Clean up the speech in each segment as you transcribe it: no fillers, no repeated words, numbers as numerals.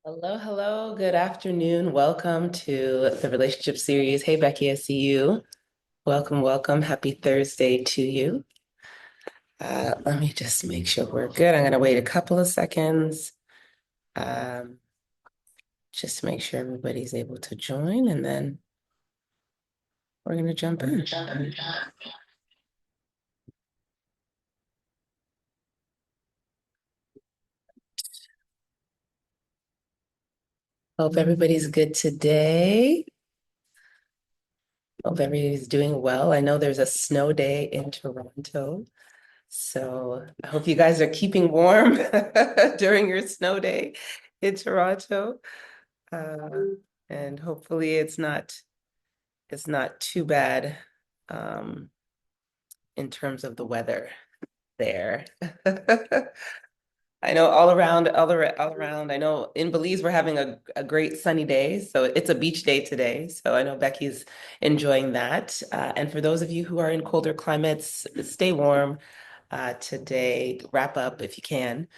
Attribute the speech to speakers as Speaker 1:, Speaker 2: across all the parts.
Speaker 1: Hello, hello. Good afternoon. Welcome to the relationship series. Hey, Becky, I see you. Welcome, welcome. Happy Thursday to you. Let me just make sure we're good. I'm going to wait a couple of seconds um, just to make sure everybody's able to join, and then we're going to jump in. Hope everybody's good today. Hope everybody's doing well. I know there's a snow day in Toronto. So I hope you guys are keeping warm during your snow day in Toronto. Uh, and hopefully it's not too bad in terms of the weather there. I know all around. I know in Belize we're having a great sunny day, so it's a beach day today. So I know Becky's enjoying that. And for those of you who are in colder climates, stay warm today. Wrap up if you can,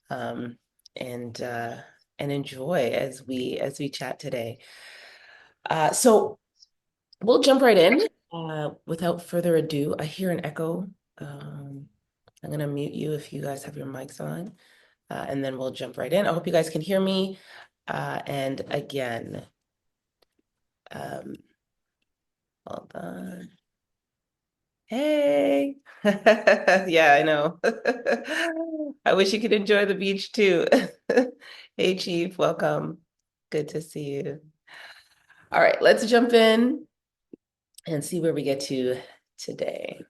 Speaker 1: um, and uh, and enjoy as we chat today. So we'll jump right in. Without further ado, I hear an echo. Um, I'm gonna mute you if you guys have your mics on, and then we'll jump right in. I hope you guys can hear me. And again, um, hold on. Hey. Yeah, I know. I wish you could enjoy the beach too. Hey, Chief, welcome. Good to see you. All right, let's jump in and see where we get to today.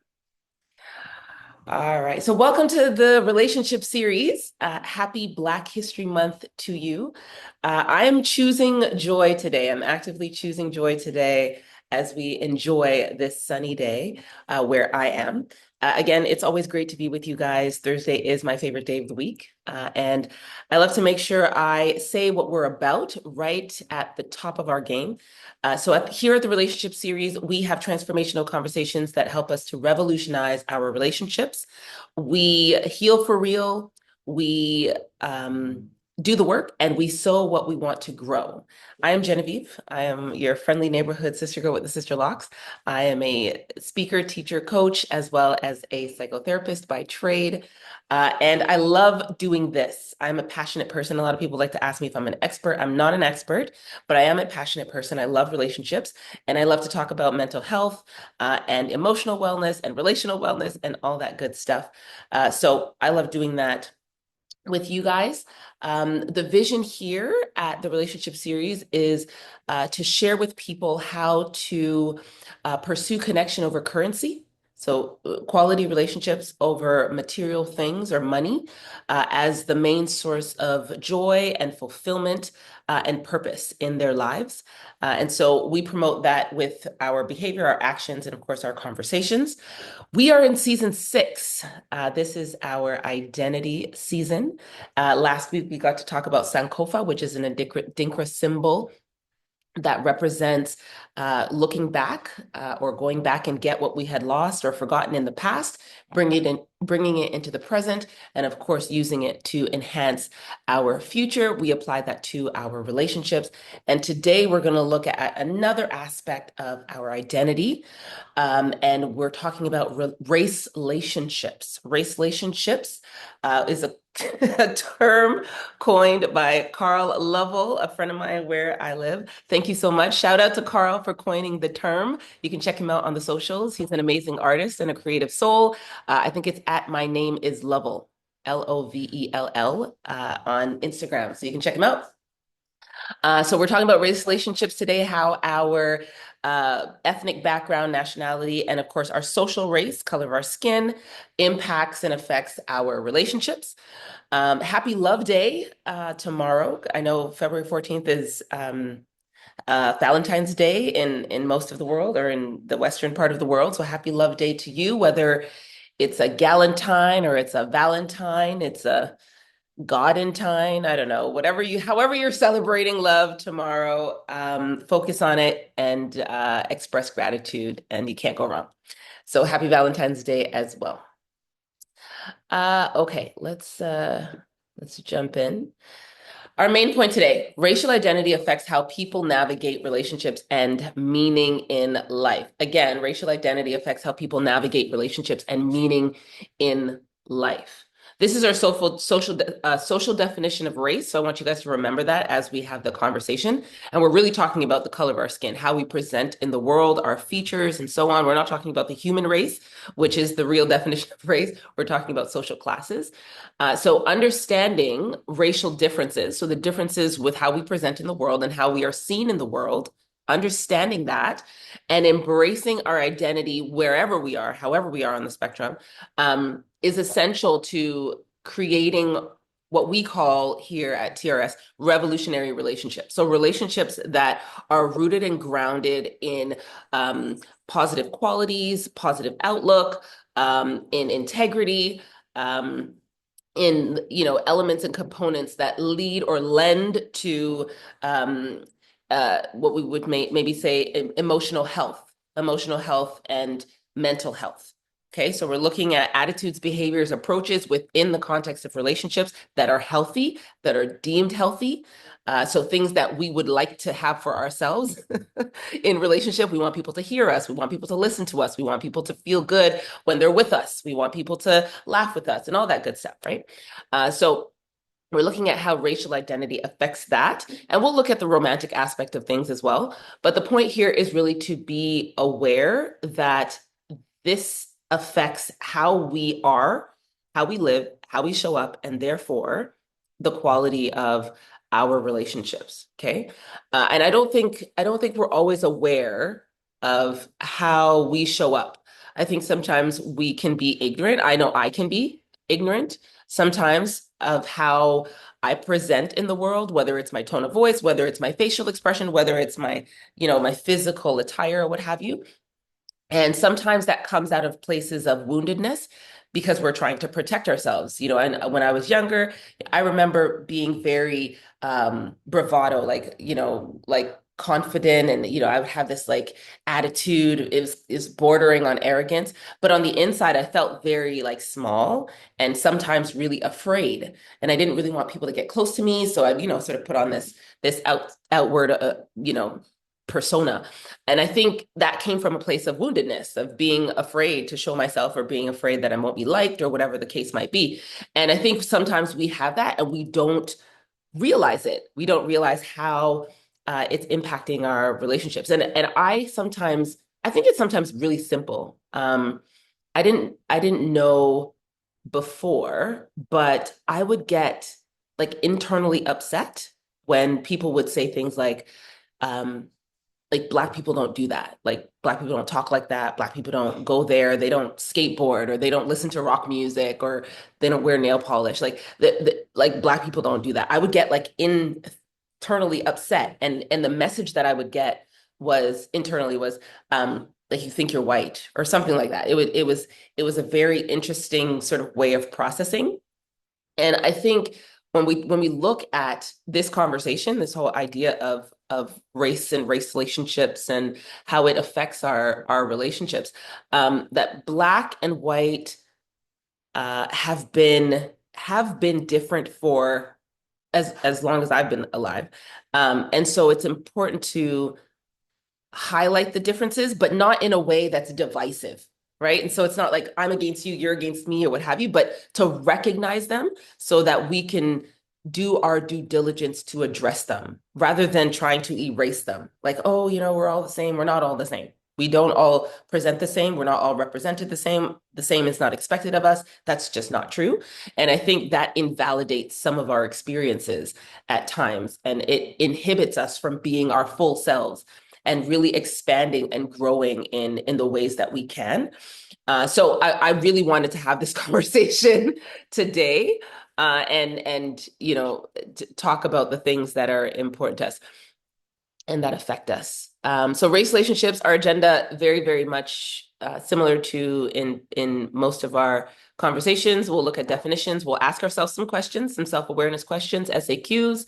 Speaker 1: All right. So, welcome to the relationship series. Happy Black History Month to you. I am choosing joy today. I'm actively choosing joy today as we enjoy this sunny day where I am. Again, it's always great to be with you guys. Thursday is my favorite day of the week. And I love to make sure I say what we're about right at the top of our game. Here at the Relationship Series, we have transformational conversations that help us to revolutionize our relationships. We heal for real. We do the work and we sow what we want to grow. I am Genevieve. I am your friendly neighborhood sister girl with the sister locks. I am a speaker, teacher, coach, as well as a psychotherapist by trade. And I love doing this. I'm a passionate person. A lot of people like to ask me if I'm an expert. I'm not an expert, but I am a passionate person. I love relationships and I love to talk about mental health and emotional wellness and relational wellness and all that good stuff. So I love doing that with you guys. The vision here at the Relationship Series is to share with people how to pursue connection over currency. So, quality relationships over material things or money as the main source of joy and fulfillment and purpose in their lives. And so we promote that with our behavior, our actions, and of course, our conversations. We are in season 6. This is our identity season. Last week, we got to talk about Sankofa, which is an Adinkra symbol that represents looking back or going back and get what we had lost or forgotten in the past, bringing it into the present, and of course, using it to enhance our future. We apply that to our relationships. And today, we're going to look at another aspect of our identity. And we're talking about race-lationships. Race-lationships is a term coined by Carl Lovell, a friend of mine where I live. Thank you so much. Shout out to Carl for coining the term. You can check him out on the socials. He's an amazing artist and a creative soul. I think it's at My Name is Lovell, Lovell, on Instagram. So you can check him out. So we're talking about race relationships today, how our ethnic background, nationality, and of course our social race, color of our skin, impacts and affects our relationships. Happy Love Day tomorrow. I know February 14th is Valentine's Day in most of the world or in the Western part of the world. So happy Love Day to you, whether it's a galentine or it's a Valentine, it's a Godentine, I don't know, however you're celebrating love tomorrow, focus on it and express gratitude, and you can't go wrong. So happy Valentine's Day as well. Okay, let's jump in. Our main point today, racial identity affects how people navigate relationships and meaning in life. Again, racial identity affects how people navigate relationships and meaning in life. This is our social definition of race. So I want you guys to remember that as we have the conversation. And we're really talking about the color of our skin, how we present in the world, our features, and so on. We're not talking about the human race, which is the real definition of race. We're talking about social classes. So understanding racial differences, so the differences with how we present in the world and how we are seen in the world, understanding that and embracing our identity wherever we are, however we are on the spectrum, is essential to creating what we call here at TRS revolutionary relationships. So relationships that are rooted and grounded in positive qualities, positive outlook, in integrity, in elements and components that lead or lend to what we would maybe say emotional health and mental health. Okay, so we're looking at attitudes, behaviors, approaches within the context of relationships that are healthy, that are deemed healthy. So things that we would like to have for ourselves in relationship. We want people to hear us. We want people to listen to us. We want people to feel good when they're with us. We want people to laugh with us and all that good stuff, right? So we're looking at how racial identity affects that. And we'll look at the romantic aspect of things as well. But the point here is really to be aware that this affects how we are, how we live, how we show up, and therefore the quality of our relationships. Okay. And I don't think we're always aware of how we show up. I think sometimes we can be ignorant. I know I can be ignorant sometimes of how I present in the world, whether it's my tone of voice, whether it's my facial expression, whether it's my physical attire or what have you. And sometimes that comes out of places of woundedness because we're trying to protect ourselves. And when I was younger, I remember being very bravado, like confident, and I would have this like attitude. Is bordering on arrogance, but on the inside I felt very like small and sometimes really afraid, and I didn't really want people to get close to me, so I sort of put on this outward persona. And I think that came from a place of woundedness, of being afraid to show myself or being afraid that I won't be liked or whatever the case might be. And I think sometimes we have that and we don't realize it. We don't realize how it's impacting our relationships. And I think it's sometimes really simple. I didn't know before, but I would get like internally upset when people would say things um, like Black people don't do that. Like Black people don't talk like that. Black people don't go there. They don't skateboard, or they don't listen to rock music, or they don't wear nail polish. Like like Black people don't do that. I would get like internally upset, and the message that I would get was internally was like, you think you're white or something like that. It was a very interesting sort of way of processing. And I think when we look at this conversation, this whole idea of race and race relationships and how it affects our relationships, that Black and white have been different for as long as I've been alive, and so it's important to highlight the differences, but not in a way that's divisive, right? And so it's not like I'm against you, you're against me, or what have you, but to recognize them so that we can do our due diligence to address them rather than trying to erase them. Like, oh, we're all the same. We're not all the same. We don't all present the same. We're not all represented the same. The same is not expected of us. That's just not true. And I think that invalidates some of our experiences at times, and it inhibits us from being our full selves and really expanding and growing in the ways that we can. So I really wanted to have this conversation today, and to talk about the things that are important to us and that affect us. So race relationships, our agenda, very, very much similar to in most of our conversations. We'll look at definitions. We'll ask ourselves some questions, some self-awareness questions, SAQs.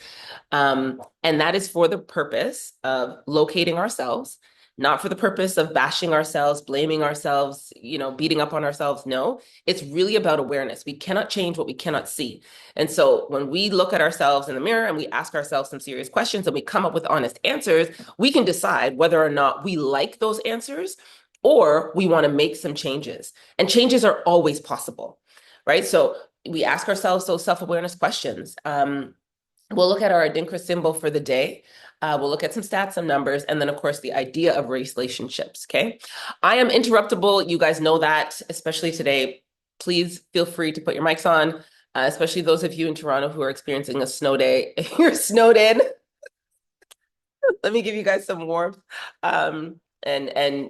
Speaker 1: And that is for the purpose of locating ourselves, not for the purpose of bashing ourselves, blaming ourselves, beating up on ourselves. No, it's really about awareness. We cannot change what we cannot see. And so when we look at ourselves in the mirror and we ask ourselves some serious questions and we come up with honest answers, we can decide whether or not we like those answers or we want to make some changes. And changes are always possible, right? So we ask ourselves those self-awareness questions. We'll look at our Adinkra symbol for the day. We'll look at some stats, some numbers, and then, of course, the idea of race-lationships, okay? I am interruptible. You guys know that, especially today. Please feel free to put your mics on, especially those of you in Toronto who are experiencing a snow day. If you're snowed in, let me give you guys some warmth, and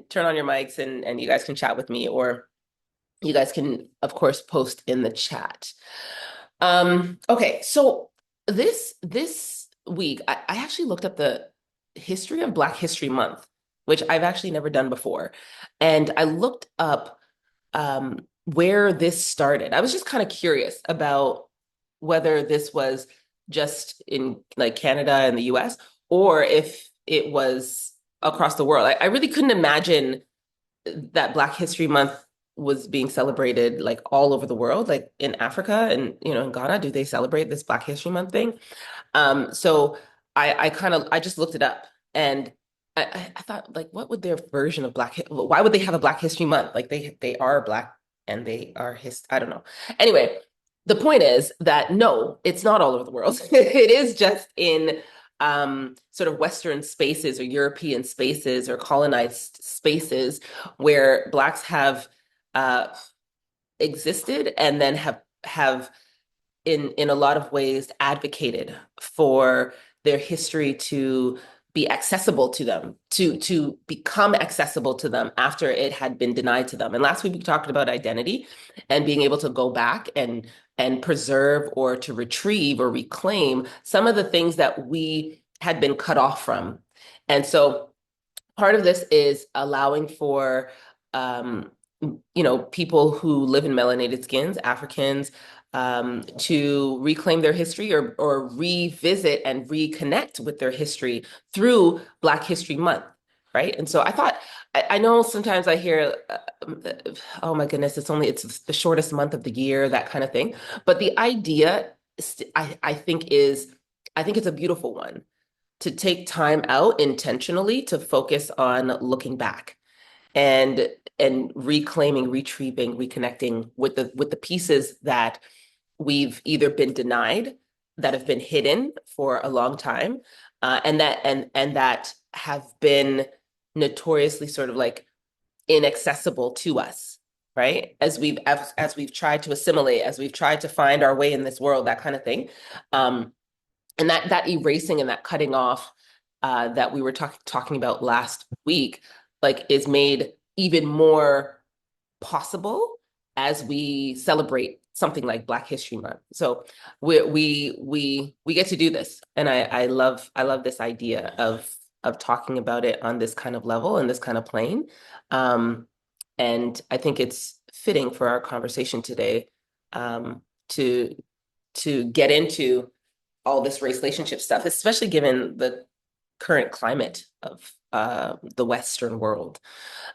Speaker 1: turn on your mics, and you guys can chat with me, or you guys can, of course, post in the chat. Okay, so this week, I actually looked up the history of Black History Month, which I've actually never done before. And I looked up where this started. I was just kind of curious about whether this was just in like Canada and the US, or if it was across the world. I really couldn't imagine that Black History Month was being celebrated like all over the world, like in Africa and in Ghana. Do they celebrate this Black History Month thing? So I just looked it up, and I thought, like, what would their version of why would they have a Black History Month? Like they are Black and they are I don't know. Anyway, the point is that no, it's not all over the world. It is just in sort of Western spaces or European spaces or colonized spaces where Blacks have uh, existed and then have in a lot of ways advocated for their history to be accessible to them, to become accessible to them after it had been denied to them. And last week we talked about identity and being able to go back and preserve or to retrieve or reclaim some of the things that we had been cut off from. And so part of this is allowing for people who live in melanated skins, Africans, to reclaim their history or revisit and reconnect with their history through Black History Month, right? And so I thought, I know sometimes I hear, oh my goodness, it's the shortest month of the year, that kind of thing. But the idea, I think it's a beautiful one, to take time out intentionally to focus on looking back and reclaiming, retrieving, reconnecting with the pieces that we've either been denied, that have been hidden for a long time, and that have been notoriously sort of like inaccessible to us, right? As we've tried to assimilate, as we've tried to find our way in this world, that kind of thing. And that erasing and that cutting off that we were talking about last week, like, is made even more possible as we celebrate something like Black History Month. So we get to do this, and I love this idea of talking about it on this kind of level and this kind of plane. And I think it's fitting for our conversation today, to get into all this race-relationship stuff, especially given the current climate of the Western world.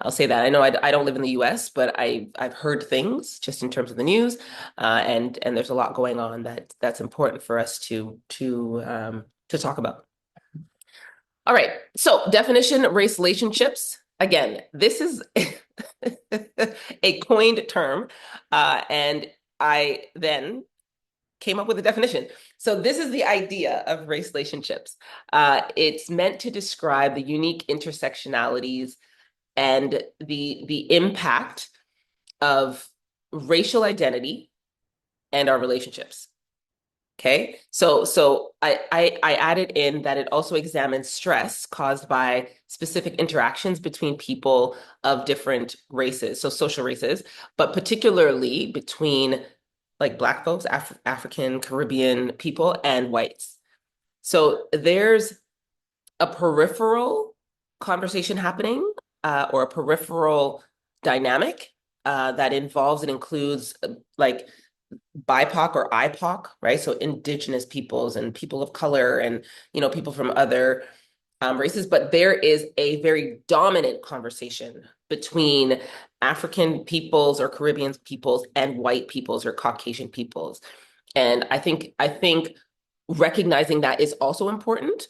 Speaker 1: I'll say that. I know I don't live in the US, but I've heard things just in terms of the news, and there's a lot going on that's important for us to talk about. All right. So definition, race-relationships. Again, this is a coined term, and I then came up with a definition. So this is the idea of race-relationships. It's meant to describe the unique intersectionalities and the impact of racial identity and our relationships. Okay, so I added in that it also examines stress caused by specific interactions between people of different races, so social races, but particularly between like Black folks, African, Caribbean people, and whites. So there's a peripheral conversation happening, or a peripheral dynamic that involves and includes like BIPOC or IPOC, right? So indigenous peoples and people of color and people from other races, but there is a very dominant conversation between African peoples or Caribbean peoples and white peoples or Caucasian peoples. And I think recognizing that is also important,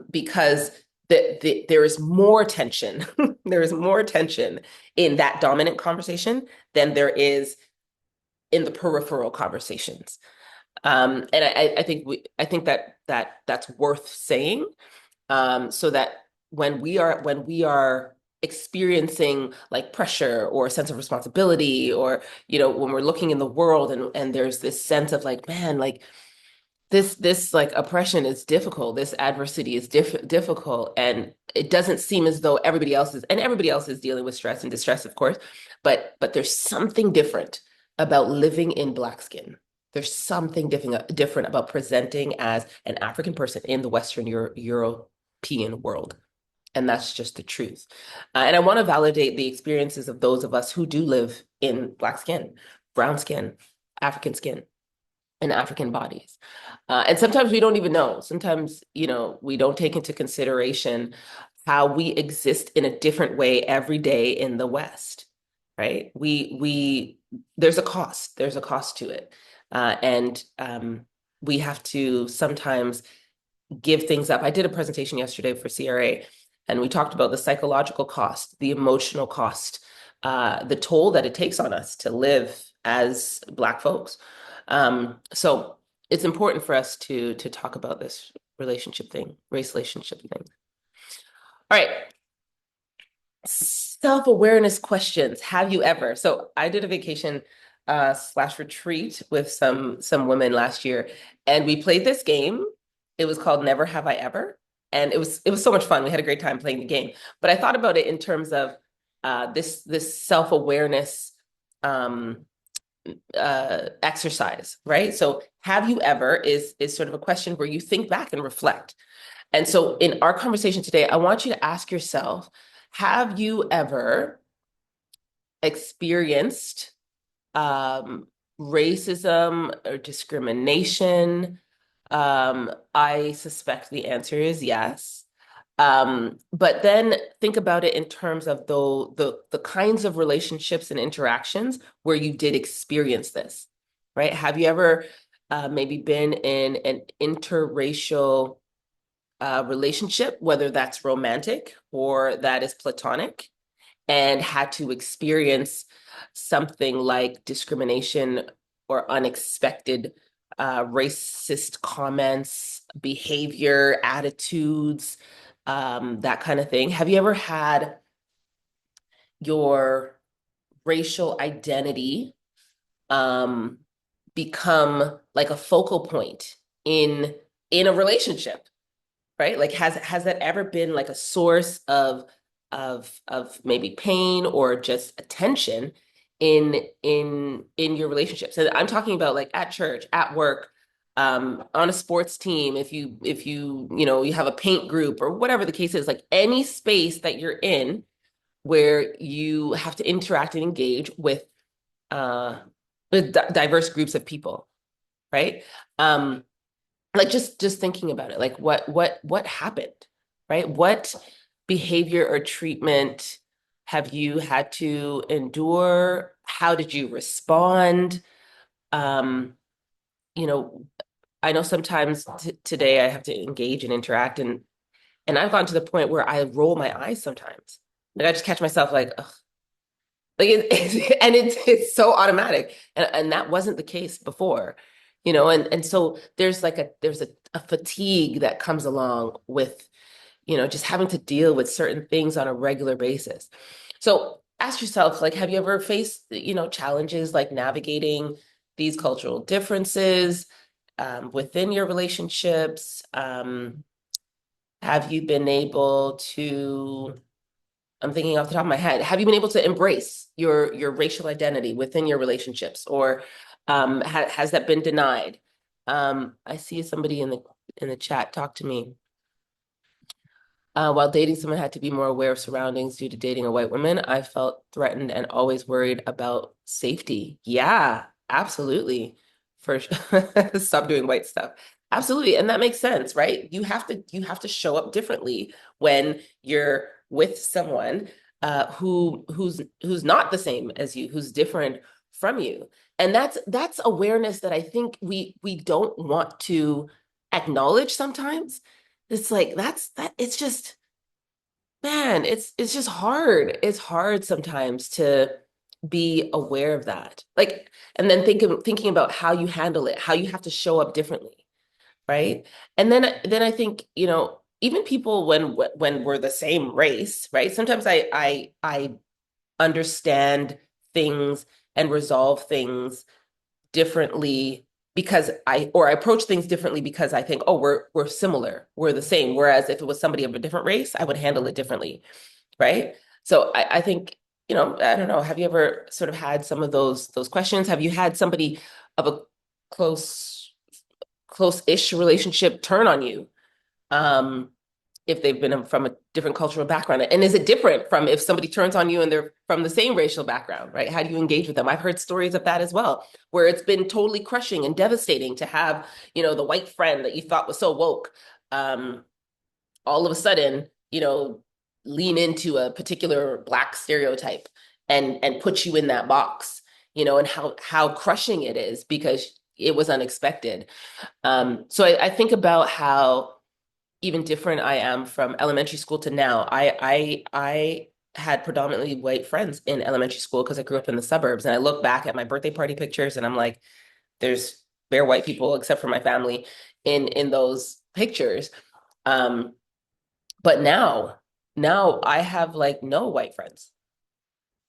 Speaker 1: because there is more tension. There is more tension in that dominant conversation than there is in the peripheral conversations. And I think that's worth saying, so that when we are experiencing like pressure or a sense of responsibility, or when we're looking in the world and there's this sense of like, man, like this like oppression is difficult, this adversity is difficult, and it doesn't seem as though everybody else is dealing with stress and distress, of course, but there's something different about living in Black skin. There's something different about presenting as an African person in the Western European world. And that's just the truth. And I want to validate the experiences of those of us who do live in Black skin, brown skin, African skin, and African bodies. And sometimes we don't even know. Sometimes, we don't take into consideration how we exist in a different way every day in the West, right? There's a cost. There's a cost to it. And we have to sometimes give things up. I did a presentation yesterday for CRA, and we talked about the psychological cost, the emotional cost, the toll that it takes on us to live as Black folks. So it's important for us to talk about this relationship thing, race relationship thing. All right. Self-awareness questions. Have you ever? So I did a vacation slash retreat with some women last year, and we played this game. It was called Never Have I Ever. And it was so much fun. We had a great time playing the game. But I thought about it in terms of this self-awareness exercise, right? So have you ever is sort of a question where you think back and reflect. And so in our conversation today, I want you to ask yourself, have you ever experienced racism or discrimination? I suspect the answer is yes. But then think about it in terms of the kinds of relationships and interactions where you did experience this, right? Have you ever maybe been in an interracial relationship, whether that's romantic or that is platonic, and had to experience something like discrimination or unexpected racist comments, behavior, attitudes, that kind of thing? Have you ever had your racial identity become like a focal point in a relationship, right? Like has that ever been like a source of maybe pain or just attention in your relationships? And I'm talking about like at church, at work, on a sports team, if you have a paint group or whatever the case is, like any space that you're in where you have to interact and engage uh with diverse groups of people, right? Like just thinking about it, like what happened, right? What behavior or treatment have you had to endure? How did you respond? Um, you know, I know sometimes today I have to engage and interact, and I've gotten to the point where I roll my eyes sometimes. Like I just catch myself like, ugh. Like and it's so automatic, and that wasn't the case before, and so there's a fatigue that comes along with just having to deal with certain things on a regular basis. So ask yourself, like, have you ever faced challenges like navigating these cultural differences within your relationships? Have you been able to, I'm thinking off the top of my head, have you been able to embrace your racial identity within your relationships, or has that been denied? I see somebody in the chat talk to me. While dating someone, had to be more aware of surroundings due to dating a white woman. I felt threatened and always worried about safety. Yeah, absolutely. For Stop doing white stuff. Absolutely. And that makes sense, right? You have to show up differently when you're with someone who's not the same as you, who's different from you. And that's awareness that I think we don't want to acknowledge sometimes. It's like that it's just, man, it's just hard. It's hard sometimes to be aware of that. Like, and then thinking about how you handle it, how you have to show up differently, right? And then I think, even people when we're the same race, right? Sometimes I understand things and resolve things differently because I approach things differently because I think, oh, we're similar, we're the same. Whereas if it was somebody of a different race, I would handle it differently, right? So I think, I don't know, have you ever sort of had some of those questions? Have you had somebody of a close close-ish relationship turn on you, um, if they've been from a different cultural background? And is it different from if somebody turns on you and they're from the same racial background, right? How do you engage with them? I've heard stories of that as well, where it's been totally crushing and devastating to have, the white friend that you thought was so woke, um, all of a sudden, lean into a particular Black stereotype and put you in that box, and how crushing it is because it was unexpected. So I think about how even different I am from elementary school to now. I had predominantly white friends in elementary school because I grew up in the suburbs, and I look back at my birthday party pictures, and I'm like, there's bare white people except for my family in those pictures. Um, but now I have like no white friends.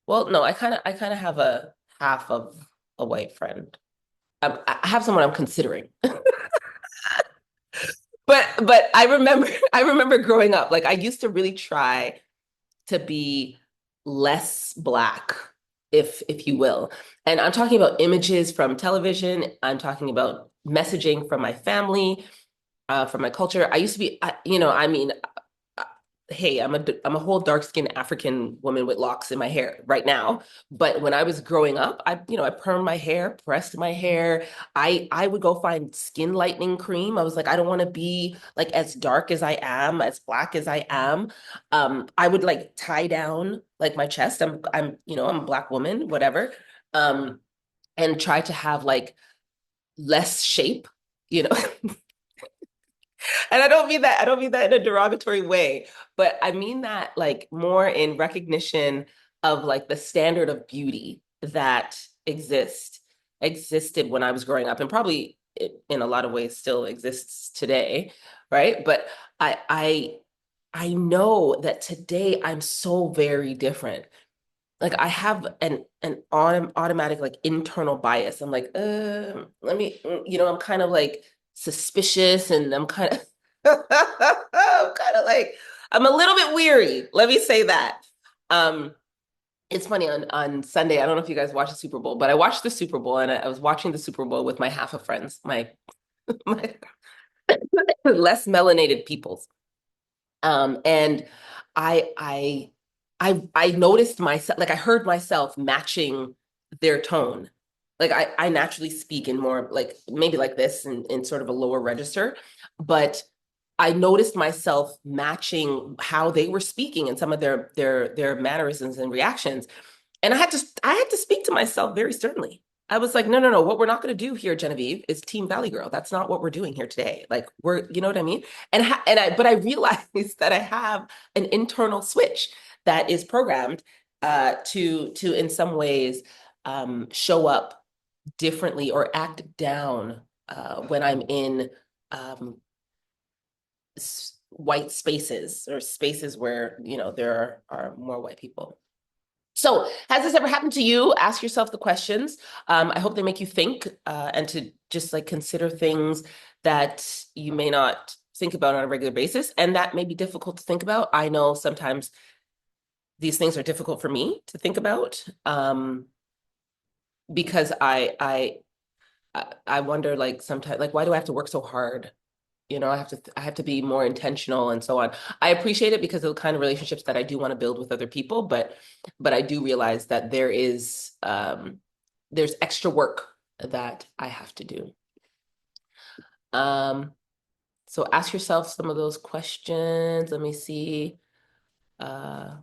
Speaker 1: Well, no, I kind of have a half of a white friend. I have someone I'm considering. But I remember growing up, like I used to really try to be less Black, if you will. And I'm talking about images from television. I'm talking about messaging from my family, from my culture. I used to be, I mean, hey, I'm a whole dark-skinned African woman with locks in my hair right now. But when I was growing up, I permed my hair, pressed my hair. I would go find skin lightening cream. I was like, I don't want to be like as dark as I am, as Black as I am. I would like tie down like my chest. I'm a Black woman, whatever. Um, and try to have like less shape, you know. And I don't mean that in a derogatory way, but I mean that like more in recognition of like the standard of beauty that existed when I was growing up, and probably in a lot of ways still exists today, right? But I I I know that today I'm so very different. Like I have an automatic like internal bias. I'm like, let me, I'm kind of like suspicious, and I'm kind of I'm kind of like, I'm a little bit weary. Let me say that. Um, it's funny on Sunday. I don't know if you guys watched the Super Bowl, but I watched the Super Bowl, and I was watching the Super Bowl with my half of friends, my less melanated peoples. And I I I noticed myself, like I heard myself matching their tone. Like I naturally speak in more like maybe like this in sort of a lower register, but I noticed myself matching how they were speaking and some of their mannerisms and reactions. And I had to speak to myself very sternly. I was like, no, no, no. What we're not going to do here, Genevieve, is Team Valley Girl. That's not what we're doing here today. Like you know what I mean? But I realized that I have an internal switch that is programmed to in some ways show up differently or act down when I'm in um, white spaces or spaces where there are more white people. So, has this ever happened to you? Ask yourself the questions. I hope they make you think and to just like consider things that you may not think about on a regular basis, and that may be difficult to think about. I know sometimes these things are difficult for me to think about because I wonder like sometimes like why do I have to work so hard? I have to be more intentional and so on. I appreciate it because of the kind of relationships that I do want to build with other people, but I do realize that there's extra work that I have to do. So ask yourself some of those questions. Let me see. Oh,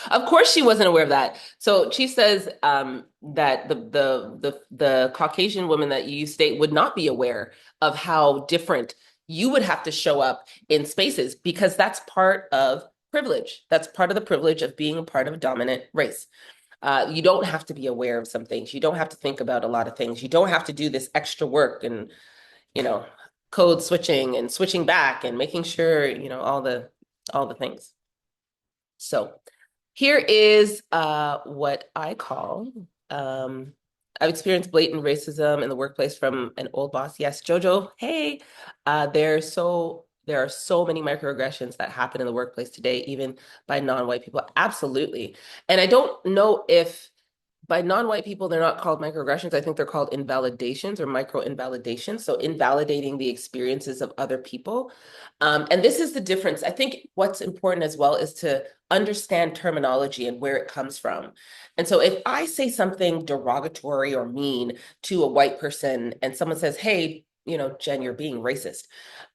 Speaker 1: of course she wasn't aware of that. So she says that the Caucasian woman that you state would not be aware of how different you would have to show up in spaces because that's part of privilege. That's part of the privilege of being a part of a dominant race. You don't have to be aware of some things. You don't have to think about a lot of things. You don't have to do this extra work and, you know, code switching and switching back and making sure, all the things. So here is what I call I've experienced blatant racism in the workplace from an old boss. Yes, Jojo, hey. There are so many microaggressions that happen in the workplace today, even by non-white people. Absolutely. And I don't know if by non-white people, they're not called microaggressions. I think they're called invalidations or micro-invalidations. So invalidating the experiences of other people. And this is the difference. I think what's important as well is to understand terminology and where it comes from. And so if I say something derogatory or mean to a white person and someone says, hey, Jen, you're being racist.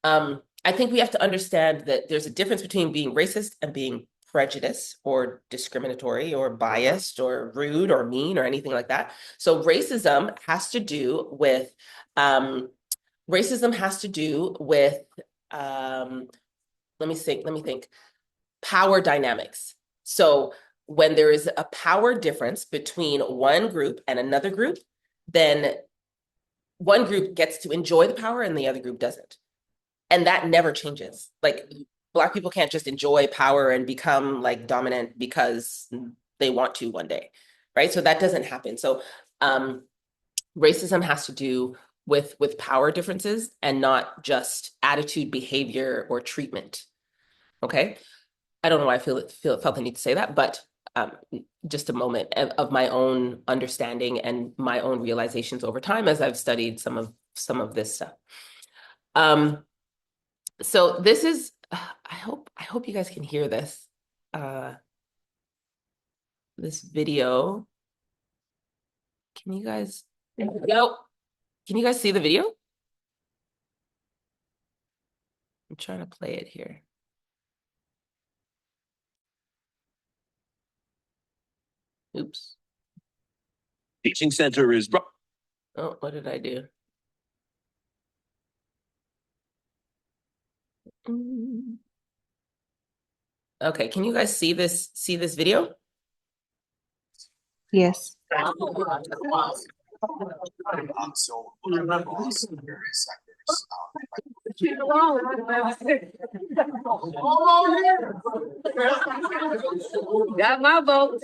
Speaker 1: I think we have to understand that there's a difference between being racist and being prejudice or discriminatory or biased or rude or mean or anything like that. So racism has to do with let me think, power dynamics. So when there is a power difference between one group and another group, then one group gets to enjoy the power and the other group doesn't. And that never changes. Like Black people can't just enjoy power and become like dominant because they want to one day, right? So that doesn't happen. So racism has to do with power differences and not just attitude, behavior, or treatment. Okay. I don't know why I felt the need to say that, but just a moment of my own understanding and my own realizations over time as I've studied some of this stuff. So this is, I hope you guys can hear this, this video. Can you guys see the video? I'm trying to play it here. Oops.
Speaker 2: Teaching Center is...
Speaker 1: Oh, what did I do? Okay, can you guys see this video?
Speaker 3: Yes.
Speaker 4: Got my vote.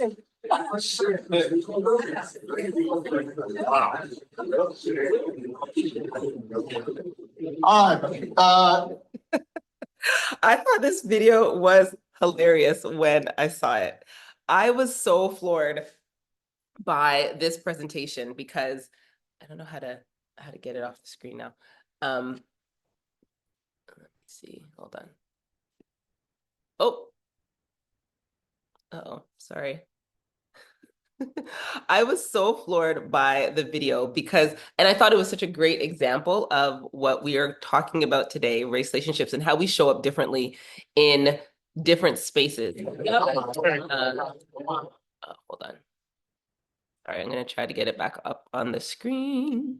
Speaker 1: I thought this video was hilarious when I saw it. I was so floored by this presentation because I don't know how to get it off the screen now. Let me see. Hold on. Oh, sorry. I was so floored by the video and I thought it was such a great example of what we are talking about today, race relationships and how we show up differently in different spaces. Hold on. All right, I'm going to try to get it back up on the screen.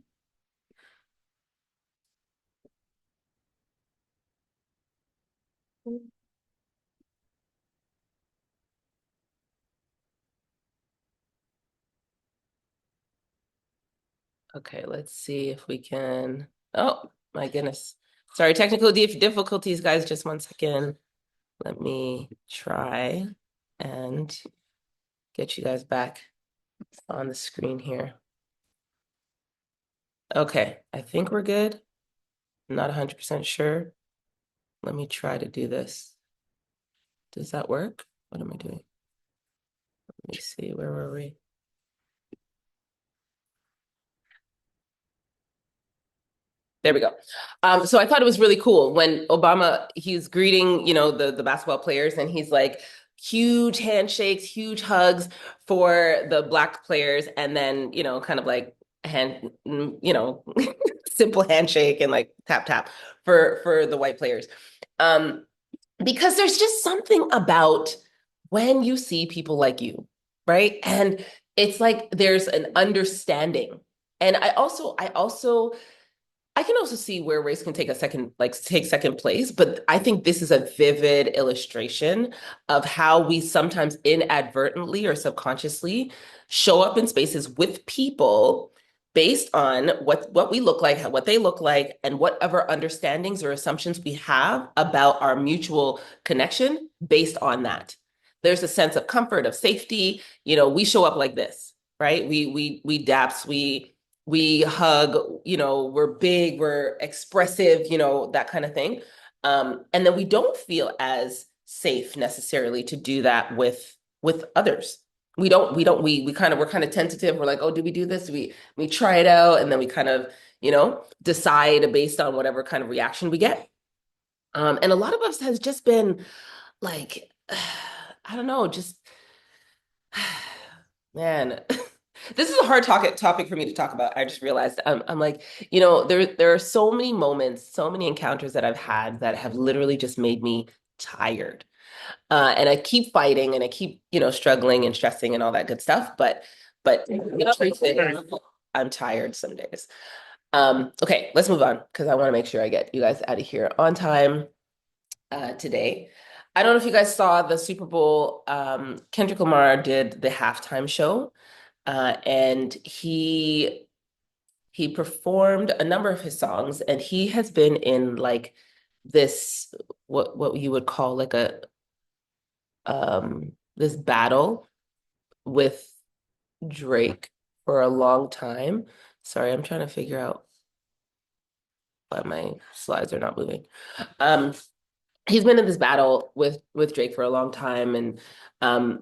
Speaker 1: Okay, let's see if we can. Oh, my goodness. Sorry, technical difficulties, guys. Just 1 second. Let me try and get you guys back on the screen here. Okay, I think we're good. I'm not 100% sure. Let me try to do this. Does that work? What am I doing? Let me see, where were we? There we go. So I thought it was really cool when Obama, he's greeting, the basketball players and he's like, huge handshakes, huge hugs for the Black players. And then, kind of like simple handshake and like tap tap for the white players. Um, because there's just something about when you see people like you, right? And it's like there's an understanding. And I can also see where race can take a second, like take second place, but I think this is a vivid illustration of how we sometimes inadvertently or subconsciously show up in spaces with people based on what we look like, what they look like, and whatever understandings or assumptions we have about our mutual connection based on that. There's a sense of comfort, of safety. We show up like this, right? We daps, we hug, we're big, we're expressive, that kind of thing. And then we don't feel as safe necessarily to do that with others. We're kind of tentative. We're like, oh, do we do this? We try it out, and then we kind of, decide based on whatever kind of reaction we get. And a lot of us has just been like, I don't know, just man, this is a hard topic for me to talk about. I just realized I'm like, there are so many moments, so many encounters that I've had that have literally just made me tired. And I keep fighting and I keep, struggling and stressing and all that good stuff. But the truth is, I'm tired some days. Okay, let's move on because I want to make sure I get you guys out of here on time today. I don't know if you guys saw the Super Bowl. Kendrick Lamar did the halftime show, and he performed a number of his songs, and he has been in like this what you would call like a this battle with Drake for a long time. Sorry, I'm trying to figure out why my slides are not moving. He's been in this battle with Drake for a long time, and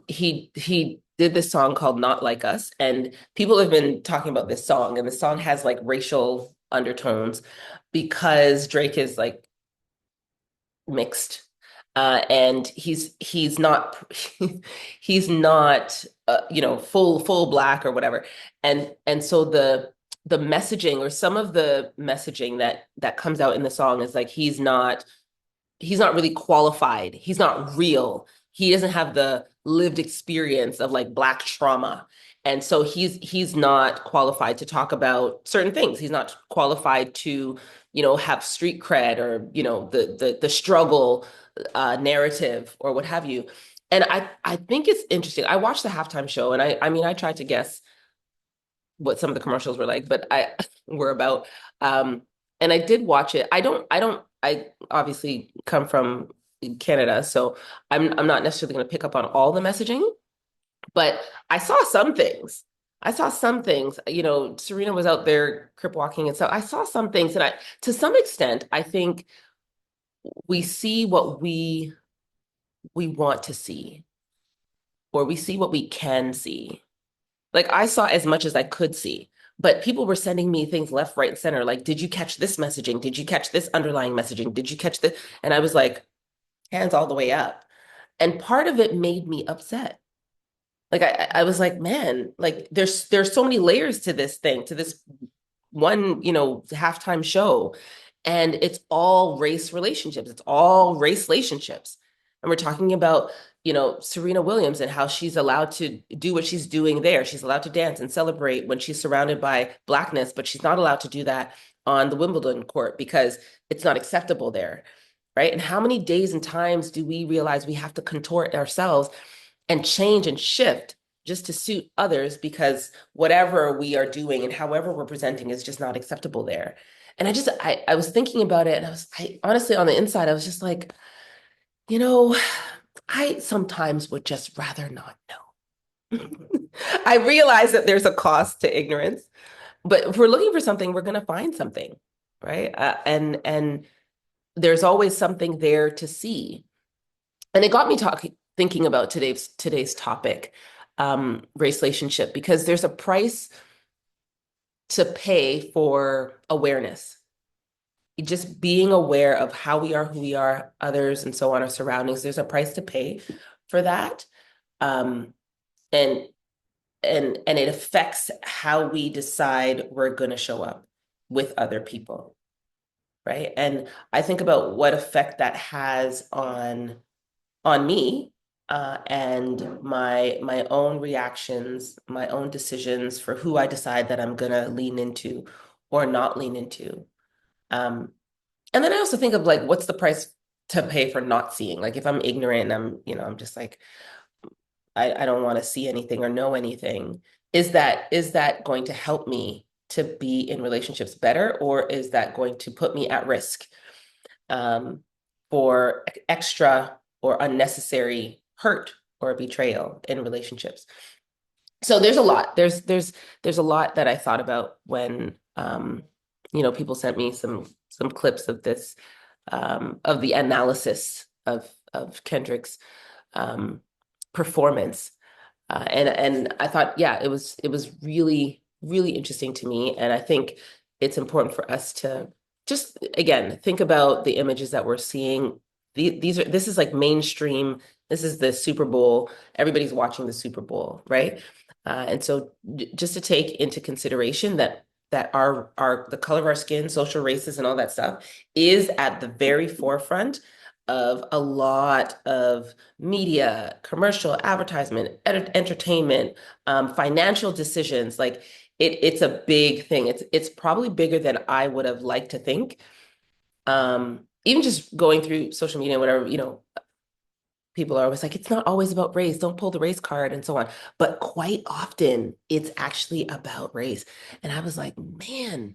Speaker 1: he did this song called "Not Like Us," and people have been talking about this song, and the song has like racial undertones because Drake is like mixed, and he's not he's not full black or whatever, and so the messaging or some of the messaging that comes out in the song is like he's not really qualified. He's not real. He doesn't have the lived experience of like Black trauma. And so he's not qualified to talk about certain things. He's not qualified to, have street cred or, the struggle narrative or what have you. And I think it's interesting. I watched the halftime show and I mean I tried to guess what some of the commercials were like, but I were about. And I did watch it. I obviously come from Canada, so I'm not necessarily going to pick up on all the messaging, but I saw some things. I saw some things, Serena was out there crip walking and so I saw some things and to some extent, I think we see what we want to see, or we see what we can see. Like I saw as much as I could see, but people were sending me things left, right, and center. Like, did you catch this messaging? Did you catch this underlying messaging? Did you catch this? And I was like, hands all the way up. And part of it made me upset. Like I was like, man, like there's so many layers to this thing, to this one, halftime show. And it's all race relationships. It's all race-lationships. And we're talking about, Serena Williams and how she's allowed to do what she's doing there. She's allowed to dance and celebrate when she's surrounded by Blackness, but she's not allowed to do that on the Wimbledon court because it's not acceptable there. Right. And how many days and times do we realize we have to contort ourselves and change and shift just to suit others because whatever we are doing and however we're presenting is just not acceptable there. And I was thinking about it and I honestly on the inside, I was just like, you know, I sometimes would just rather not know. I realize that there's a cost to ignorance, but if we're looking for something, we're going to find something, right? And there's always something there to see. And it got me thinking about today's topic, race-relationship, because there's a price to pay for awareness. Just being aware of how we are, who we are, others, and so on, our surroundings. There's a price to pay for that, and and it affects how we decide we're going to show up. with other people, right? And I think about what effect that has on me, and my own reactions, my own decisions for who I decide that I'm gonna lean into or not lean into. Um, and then I also think of like, what's the price to pay for not seeing? Like if I'm ignorant and I'm just like, I don't want to see anything or know anything, is that going to help me to be in relationships better, or is that going to put me at risk um, for extra or unnecessary hurt or betrayal in relationships? So there's a lot. There's a lot that I thought about when people sent me some clips of this of the analysis of Kendrick's um, performance. And I thought, yeah, it was really, really interesting to me. And I think it's important for us to just, again, think about the images that we're seeing. This is like mainstream. This is the Super Bowl. Everybody's watching the Super Bowl, right? And so just to take into consideration that our the color of our skin, social races, and all that stuff is at the very forefront of a lot of media, commercial, advertisement, entertainment, financial decisions. Like it's a big thing. It's probably bigger than I would have liked to think. Even just going through social media, whatever, people are always like, it's not always about race. Don't pull the race card and so on. But quite often, it's actually about race. And I was like, man,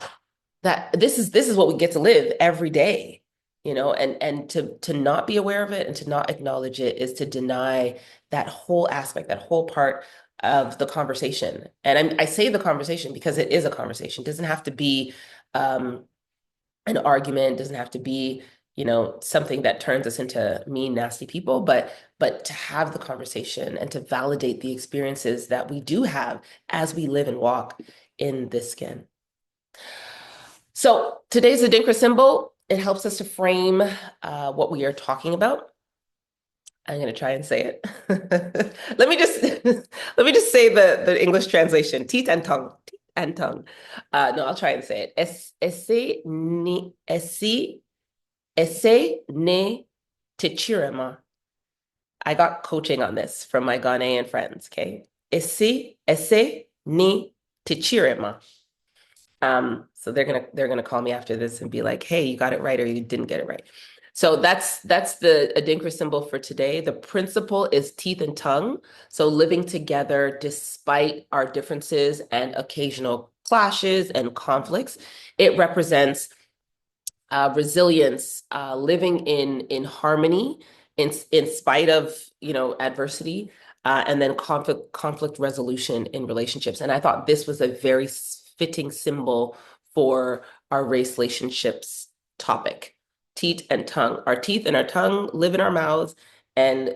Speaker 1: that this is what we get to live every day, and to not be aware of it and to not acknowledge it is to deny that whole aspect, that whole part of the conversation. And I say the conversation because it is a conversation. It doesn't have to be um, an argument, it doesn't have to be, something that turns us into mean, nasty people, but to have the conversation and to validate the experiences that we do have as we live and walk in this skin. So today's Adinkra symbol, it helps us to frame what we are talking about. I'm going to try and say it. Let me just let me just say the English translation. Teeth and tongue. Teeth and tongue. No, I'll try and say it. Ese ne Tekyerema. I got coaching on this from my Ghanaian friends. Okay. Ese ne Tekyerema. So they're gonna call me after this and be like, "Hey, you got it right or you didn't get it right." So that's the Adinkra symbol for today. The principle is teeth and tongue. So living together despite our differences and occasional clashes and conflicts. It represents resilience, living in harmony in spite of adversity, and then conflict resolution in relationships. And I thought this was a very fitting symbol for our race-latonships topic. Teeth and tongue. Our teeth and our tongue live in our mouths, and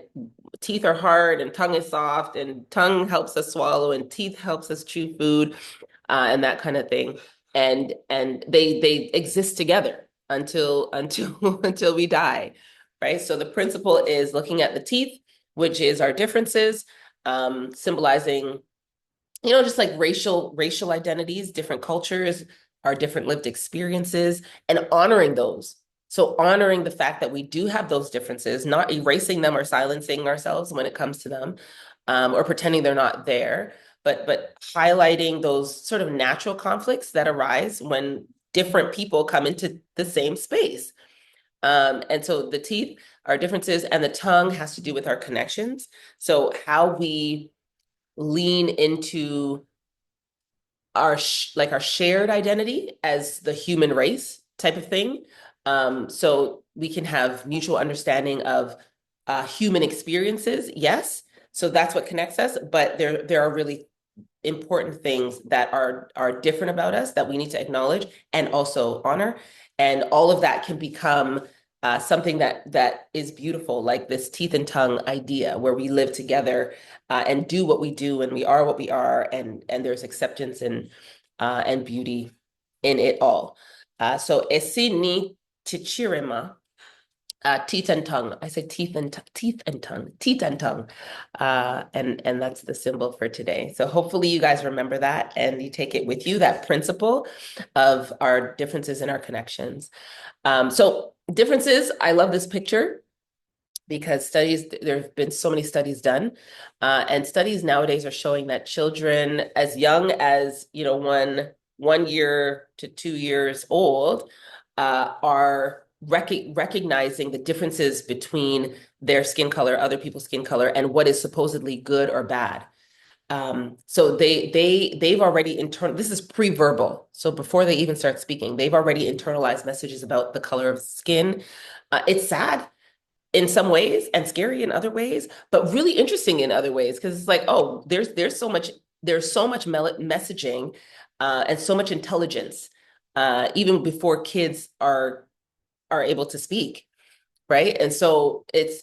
Speaker 1: teeth are hard and tongue is soft, and tongue helps us swallow and teeth helps us chew food, and that kind of thing. And they exist together until we die, right? So the principle is looking at the teeth, which is our differences, symbolizing, just like racial identities, different cultures, our different lived experiences, and honoring those. So honoring the fact that we do have those differences, not erasing them or silencing ourselves when it comes to them, or pretending they're not there, but highlighting those sort of natural conflicts that arise when different people come into the same space. And so the teeth are differences, and the tongue has to do with our connections. So how we lean into our like our shared identity as the human race type of thing. So we can have mutual understanding of human experiences, yes. So that's what connects us, but there are really important things that are different about us that we need to acknowledge and also honor. And all of that can become something that is beautiful, like this teeth and tongue idea, where we live together and do what we do, and we are what we are, and there's acceptance and beauty in it all. So Ese Ne Tekyerema, Teeth and tongue. I say teeth and tongue, teeth and tongue, and that's the symbol for today. So hopefully you guys remember that and you take it with you. That principle of our differences and our connections. So differences. I love this picture because there have been so many studies done, and studies nowadays are showing that children as young as, one year to 2 years old, are recognizing the differences between their skin color, other people's skin color, and what is supposedly good or bad. So they've already this is pre-verbal. So before they even start speaking, they've already internalized messages about the color of skin. It's sad in some ways and scary in other ways, but really interesting in other ways because it's like, oh, there's so much messaging, and so much intelligence, even before kids are able to speak, right? And so it's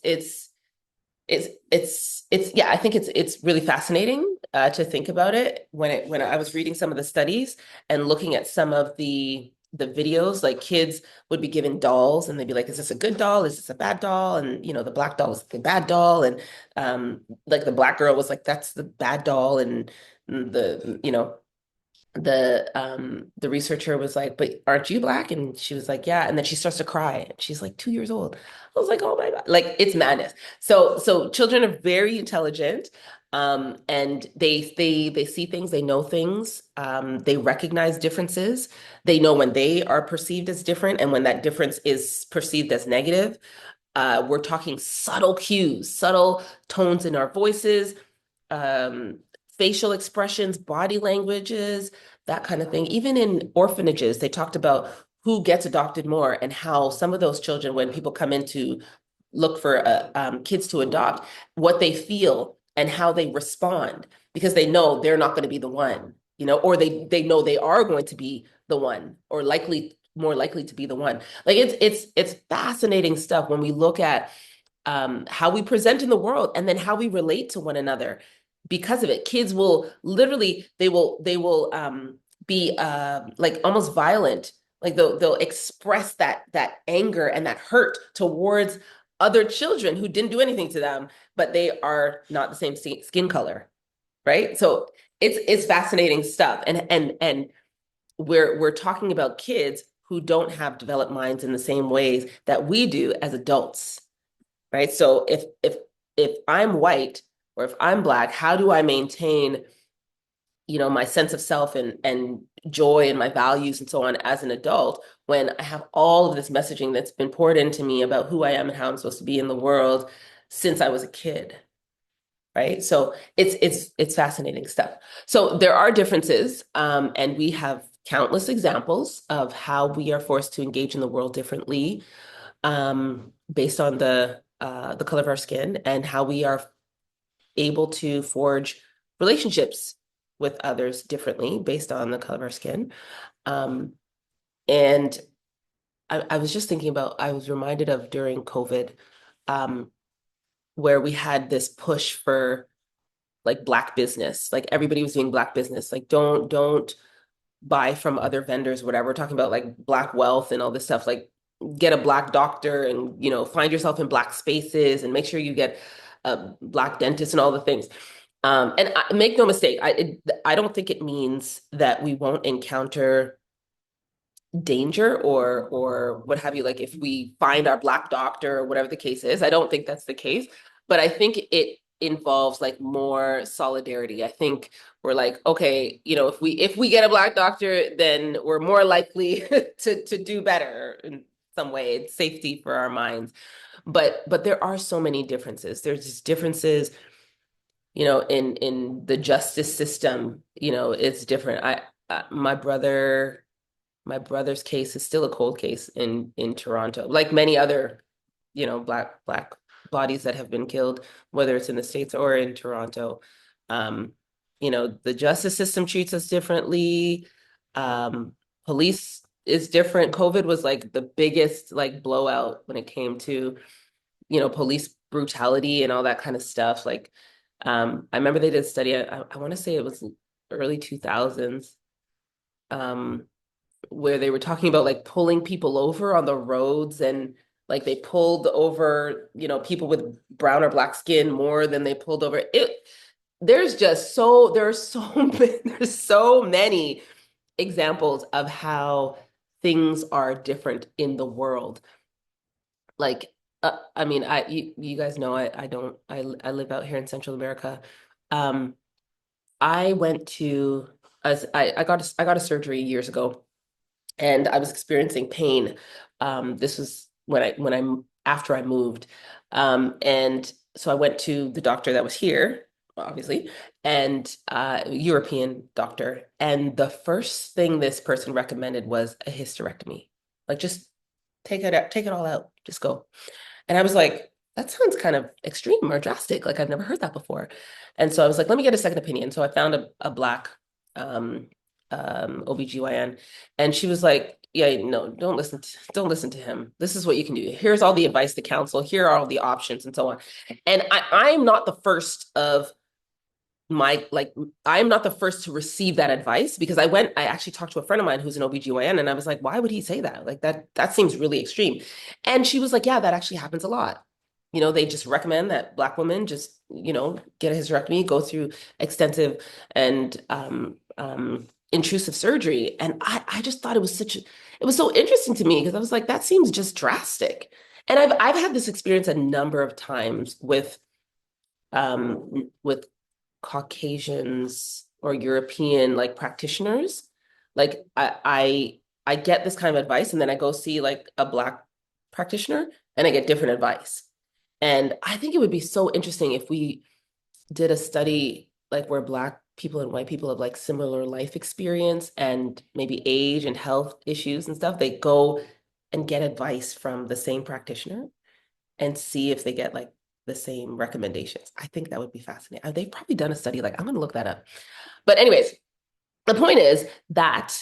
Speaker 1: yeah, I think it's really fascinating, to think about it when I was reading some of the studies and looking at some of the videos. Like kids would be given dolls and they'd be like, is this a good doll, is this a bad doll? And the black doll is the bad doll, and like the black girl was like, that's the bad doll. And the researcher was like, but aren't you black? And she was like, yeah. And then she starts to cry. She's like 2 years old. I was like, oh my God, like it's madness. So children are very intelligent, and they see things, they know things, they recognize differences, they know when they are perceived as different and when that difference is perceived as negative. We're talking subtle cues, subtle tones in our voices, um, facial expressions, body languages, that kind of thing. Even in orphanages, they talked about who gets adopted more and how some of those children, when people come in to look for kids to adopt, what they feel and how they respond, because they know they're not going to be the one, or they know they are going to be the one, or more likely to be the one. Like it's fascinating stuff when we look at, how we present in the world and then how we relate to one another because of it. Kids will literally, they will be like almost violent. Like they'll express that anger and that hurt towards other children who didn't do anything to them, but they are not the same skin color, right? So it's fascinating stuff. And we're talking about kids who don't have developed minds in the same ways that we do as adults, right? So if I'm white or if I'm black, how do I maintain, my sense of self and joy and my values and so on as an adult when I have all of this messaging that's been poured into me about who I am and how I'm supposed to be in the world since I was a kid, right? So it's fascinating stuff. So there are differences, and we have countless examples of how we are forced to engage in the world differently, based on the color of our skin, and how we are able to forge relationships with others differently based on the color of our skin. Um, and I was just thinking about, I was reminded of during COVID, um, where we had this push for like black business, like everybody was doing black business, like don't buy from other vendors, whatever. We're talking about like black wealth and all this stuff, like get a black doctor and, find yourself in black spaces and make sure you get a black dentist and all the things. And make no mistake, I don't think it means that we won't encounter danger or what have you. Like if we find our black doctor or whatever the case is, I don't think that's the case. But I think it involves like more solidarity. I think we're like, okay, if we get a black doctor, then we're more likely to do better in some way. It's safety for our minds. But there are so many differences. There's just differences, in the justice system. It's different. My brother's case is still a cold case in Toronto, like many other, black bodies that have been killed, whether it's in the States or in Toronto. Um, the justice system treats us differently. Um, Police is different. COVID was like the biggest like blowout when it came to, police brutality and all that kind of stuff. Like, I remember they did a study, I want to say it was early 2000s, where they were talking about like pulling people over on the roads and Like they pulled over, people with brown or black skin more than they pulled over it. There's so many examples of how things are different in the world. Like, I mean, you guys know I live out here in Central America. Um, I went to as I got a surgery years ago, and I was experiencing pain. This was when I after I moved, and so I went to the doctor that was here, obviously, and European doctor. And the first thing this person recommended was a hysterectomy. Like, just take it out, take it all out, just go. And I was like, that sounds kind of extreme or drastic. Like I've never heard that before. And so I was like, let me get a second opinion. So I found a black um, OBGYN, and she was like, yeah, no, don't listen to him. This is what you can do. Here's all the advice, the counsel, here are all the options, and so on. And I'm not the first of my like I'm not the first to receive that advice, because I actually talked to a friend of mine who's an OBGYN, and I was like, why would he say that? Like that seems really extreme. And she was like, yeah, that actually happens a lot. They just recommend that Black women just, get a hysterectomy, go through extensive and intrusive surgery. And I just thought it was so interesting to me, because I was like, that seems just drastic. And I've had this experience a number of times with Caucasians or European like practitioners. Like I get this kind of advice, and then I go see like a Black practitioner, and I get different advice. And I think it would be so interesting if we did a study like where Black people and white people have like similar life experience and maybe age and health issues and stuff. They go and get advice from the same practitioner and see if they get like the same recommendations. I think that would be fascinating. They've probably done a study. Like, I'm going to look that up. But anyways, the point is that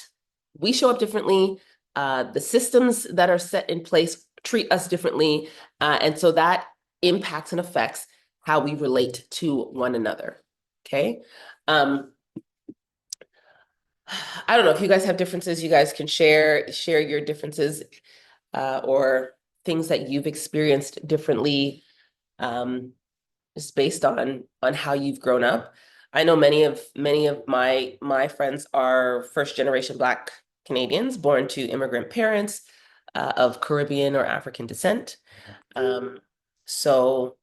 Speaker 1: we show up differently. The systems that are set in place treat us differently. And so that impacts and affects how we relate to one another. Okay. I don't know if you guys have differences. You guys can share your differences, or things that you've experienced differently, just based on how you've grown up. I know many of my friends are first generation Black Canadians born to immigrant parents, of Caribbean or African descent. So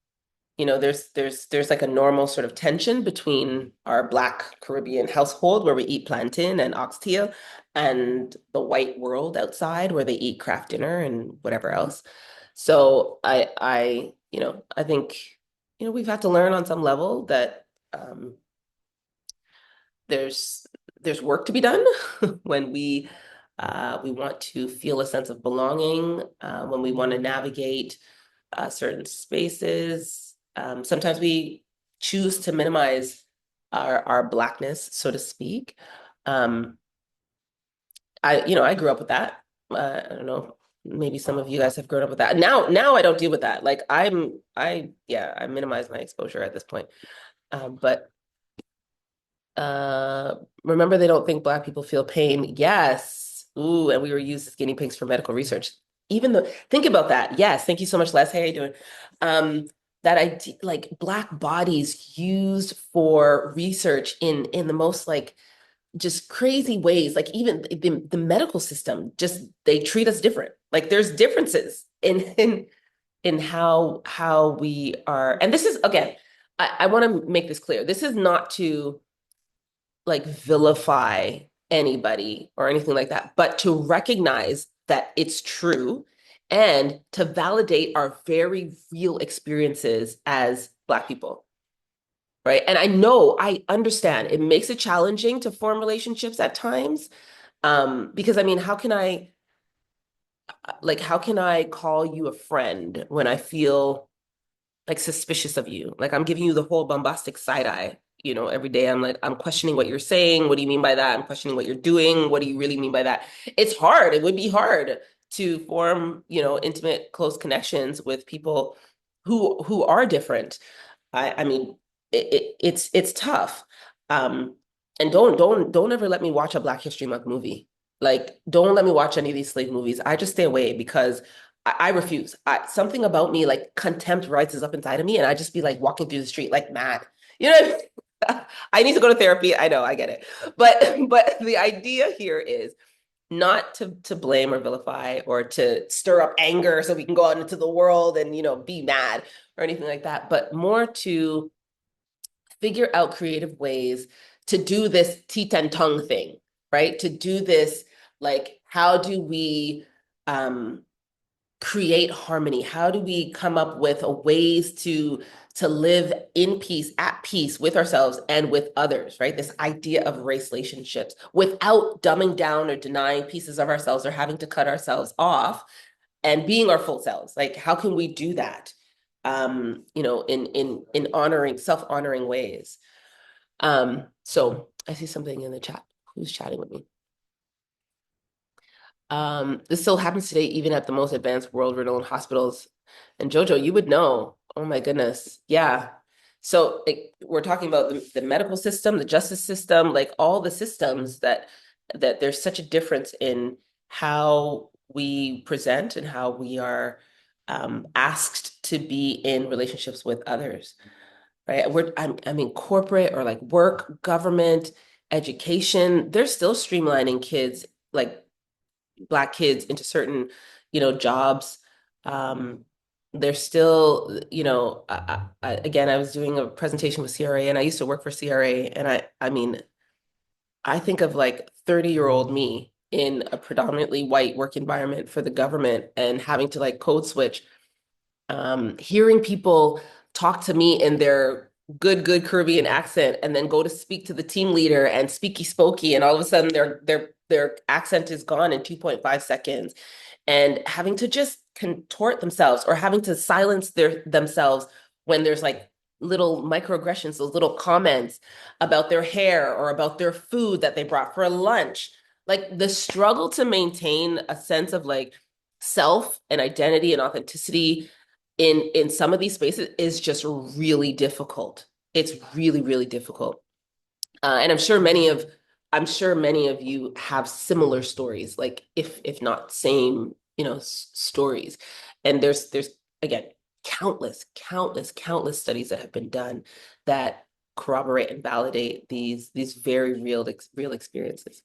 Speaker 1: there's like a normal sort of tension between our Black Caribbean household where we eat plantain and oxtail, and the white world outside where they eat Kraft dinner and whatever else. So I think, we've had to learn on some level that there's there's work to be done when we want to feel a sense of belonging, when we want to navigate certain spaces. Sometimes we choose to minimize our Blackness, so to speak. I grew up with that. I don't know. Maybe some of you guys have grown up with that. Now I don't deal with that. Like I minimize my exposure at this point. But remember, they don't think Black people feel pain. Yes. Ooh, and we were used as guinea pigs for medical research. Even though, think about that. Yes, thank you so much, Les. How you doing? That like Black bodies used for research in the most like just crazy ways. Like even the medical system, just they treat us different. Like there's differences in how we are. And this is, again, I want to make this clear. This is not to like vilify anybody or anything like that, but to recognize that it's true and to validate our very real experiences as Black people. Right. And I understand it makes it challenging to form relationships at times. Because I mean, how can I call you a friend when I feel like suspicious of you? Like I'm giving you the whole bombastic side eye, every day. I'm like, I'm questioning what you're saying. What do you mean by that? I'm questioning what you're doing. What do you really mean by that? It's hard. It would be hard to form, intimate, close connections with people who are different. I mean, it's tough. Um, and don't ever let me watch a Black History Month movie. Like, don't let me watch any of these slave movies. I just stay away because I refuse. Something about me, like contempt rises up inside of me, and I just be like walking through the street like mad. You know what I mean? I need to go to therapy. I know, I get it. But the idea here is not to blame or vilify or to stir up anger so we can go out into the world and, be mad or anything like that, but more to figure out creative ways to do this teeth and tongue thing, right? To do this, like, how do we create harmony? How do we come up with ways to live in peace, at peace with ourselves and with others, right? This idea of race relationships without dumbing down or denying pieces of ourselves or having to cut ourselves off and being our full selves. Like, how can we do that? In honoring, self-honoring ways. So I see something in the chat. Who's chatting with me? This still happens today, even at the most advanced world-renowned hospitals. And Jojo, you would know. Oh my goodness. Yeah. So we're talking about the medical system, the justice system, like all the systems that there's such a difference in how we present and how we are asked to be in relationships with others, right? I mean, corporate or like work, government, education, they're still streamlining kids, like Black kids into certain, jobs. Um, they're still, again, I was doing a presentation with CRA and I used to work for CRA. And I mean, I think of like 30-year-old me in a predominantly white work environment for the government and having to like code switch, hearing people talk to me in their good Caribbean accent and then go to speak to the team leader and speaky spokey, and all of a sudden their accent is gone in 2.5 seconds, and having to just contort themselves or having to silence themselves when there's like little microaggressions, those little comments about their hair or about their food that they brought for lunch. Like the struggle to maintain a sense of like self and identity and authenticity in some of these spaces is just really difficult. It's really, really difficult. And I'm sure many of you have similar stories, like if not same, stories. And there's again countless studies that have been done that corroborate and validate these very real experiences.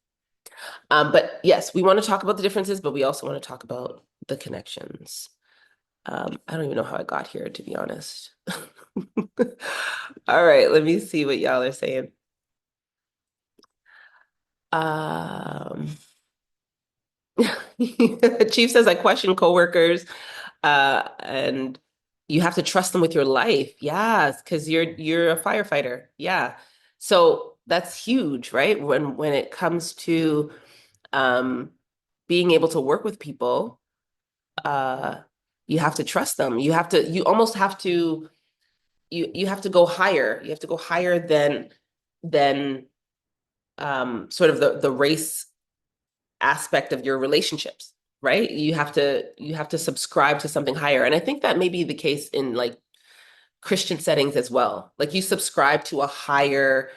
Speaker 1: But yes, we want to talk about the differences, but we also want to talk about the connections. I don't even know how I got here, to be honest. All right, let me see what y'all are saying. Um, Chief says, I question coworkers, and you have to trust them with your life. Yes, because you're a firefighter. Yeah. So that's huge, right? When it comes to um being able to work with people, uh, you have to trust them. You almost have to you have to go higher. You have to go higher than sort of the race aspect of your relationships, right? You have to subscribe to something higher. And I think that may be the case in like Christian settings as well. Like you subscribe to a higher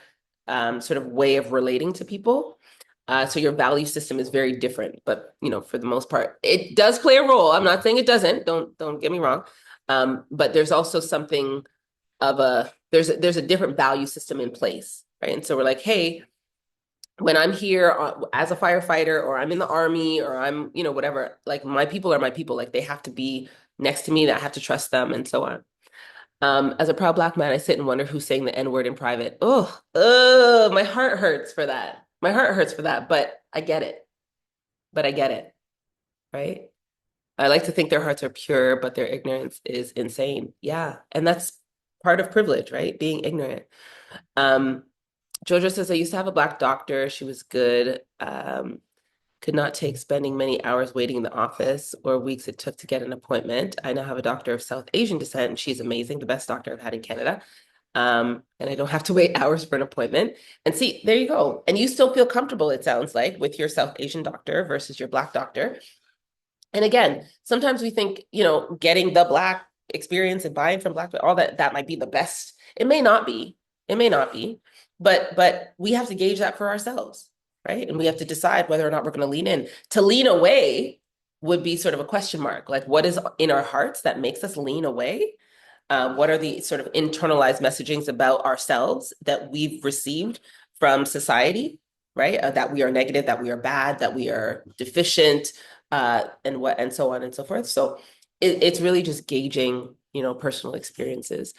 Speaker 1: sort of way of relating to people. So your value system is very different, but for the most part, it does play a role. I'm not saying it doesn't. Don't get me wrong. But there's also something of there's a different value system in place, right? And so we're like, hey, when I'm here as a firefighter or I'm in the army or I'm, whatever, like my people are my people. Like they have to be next to me, that I have to trust them and so on. As a proud Black man, I sit and wonder who's saying the N word in private. Oh, my heart hurts for that. My heart hurts for that, but I get it. But I get it, right? I like to think their hearts are pure, but their ignorance is insane. Yeah. And that's part of privilege, right? Being ignorant. Um, Jojo says, I used to have a Black doctor. She was good. Could not take spending many hours waiting in the office or weeks it took to get an appointment. I now have a doctor of South Asian descent, and she's amazing, the best doctor I've had in Canada. And I don't have to wait hours for an appointment. And see, there you go. And you still feel comfortable, it sounds like, with your South Asian doctor versus your Black doctor. And again, sometimes we think, getting the Black experience and buying from Black, all that might be the best. It may not be. It may not be. But we have to gauge that for ourselves, right? And we have to decide whether or not we're going to lean in. To lean away would be sort of a question mark. Like, what is in our hearts that makes us lean away? What are the sort of internalized messagings about ourselves that we've received from society, right? That we are negative, that we are bad, that we are deficient, and so on and so forth. So it's really just gauging, personal experiences,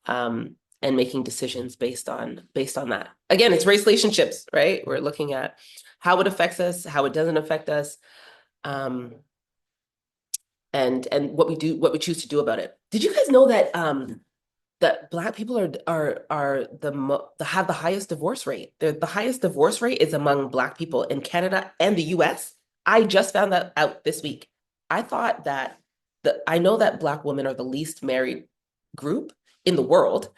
Speaker 1: and making decisions based on that. Again, it's race-lationships, right? We're looking at how it affects us, how it doesn't affect us, and what we choose to do about it. Did you guys know that Black people have the highest divorce rate? The highest divorce rate is among Black people in Canada and the US. I just found that out this week. I know that Black women are the least married group in the world.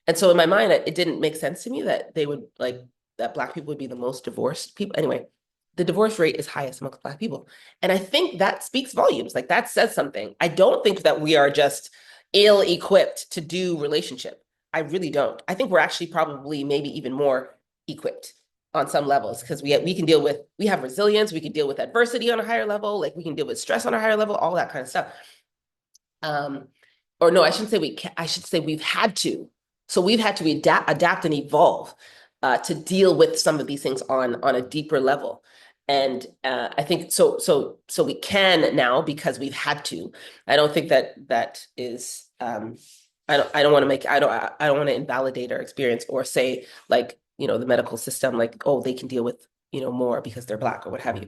Speaker 1: And so in my mind, it didn't make sense to me that that Black people would be the most divorced people. Anyway, the divorce rate is highest amongst Black people. And I think that speaks volumes. Like, that says something. I don't think that we are just ill-equipped to do relationship. I really don't. I think we're actually probably maybe even more equipped on some levels, because we have resilience, we can deal with adversity on a higher level, like we can deal with stress on a higher level, all that kind of stuff. Or no, I shouldn't say we can, I should say we've had to. So we've had to adapt and evolve to deal with some of these things on a deeper level. And I think so we can now because we've had to. I don't think that is I don't want to invalidate our experience or say, like, the medical system, like, oh, they can deal with, more because they're Black or what have you.